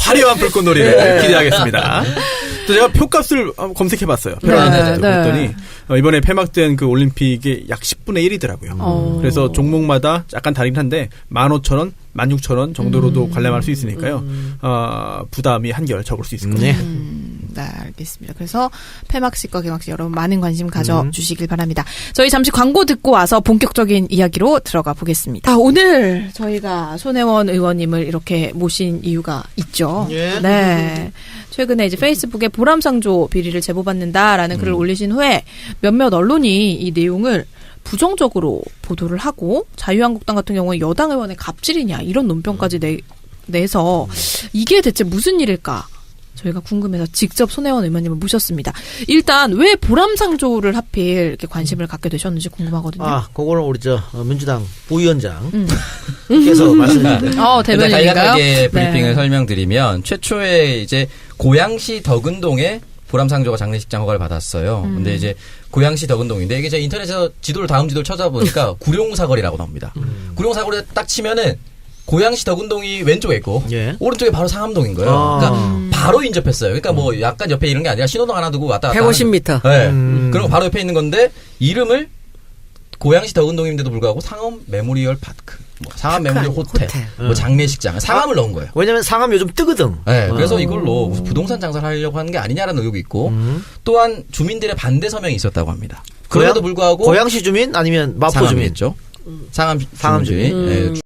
화려한 불꽃놀이를 기대하겠습니다. 또 제가 표값을 검색해봤어요. 그랬더니 이번에 폐막된 그 올림픽이 약 10분의 1이더라고요. 그래서 종목마다 약간 다르긴 한데 15,000원, 16,000원 정도로도 관람할 수 있으니까요. 부담이 한결 적을 수 있을 것 같아요. 네, 알겠습니다. 그래서 폐막식과 개막식 여러분 많은 관심 가져주시길 바랍니다. 저희 잠시 광고 듣고 와서 본격적인 이야기로 들어가 보겠습니다. 오늘 저희가 손혜원 의원님을 이렇게 모신 이유가 있죠. 예. 네. 최근에 이제 페이스북에 보람상조 비리를 제보받는다라는 글을 올리신 후에 몇몇 언론이 이 내용을 부정적으로 보도를 하고 자유한국당 같은 경우는 여당 의원의 갑질이냐 이런 논평까지 내서 이게 대체 무슨 일일까 저희가 궁금해서 직접 손혜원 의원님을 모셨습니다. 일단 왜 보람상조를 하필 이렇게 관심을 갖게 되셨는지 궁금하거든요. 그거는 우리 민주당 부위원장께서 말씀해주세요. 대변인인가요? 간략하게 브리핑을 네. 설명드리면 최초에 이제 고양시 덕은동에 보람상조가 장례식장 허가를 받았어요. 근데 이제 고양시 덕은동인데 이게 제가 인터넷에서 다음 지도를 찾아보니까 구룡사거리라고 나옵니다. 구룡사거리에 딱 치면은 고양시 덕은동이 왼쪽에 있고 예. 오른쪽에 바로 상암동인 거예요. 그러니까 바로 인접했어요. 그러니까 뭐 약간 옆에 이런 게 아니라 신호등 하나 두고 왔다 갔다 150m. 네. 그런 거 바로 옆에 있는 건데 이름을 고양시 덕은동인데도 불구하고 상암 메모리얼 파크, 상암 메모리얼 호텔, 뭐 장례식장, 상암을 넣은 거예요. 왜냐면 상암 요즘 뜨거든. 네, 그래서 이걸로 무슨 부동산 장사를 하려고 하는 게 아니냐라는 의혹이 있고 또한 주민들의 반대 서명이 있었다고 합니다. 그럼에도 불구하고 고양시 주민 아니면 마포 주민? 상암이겠죠. 상암 상암 주민. 주민. 네,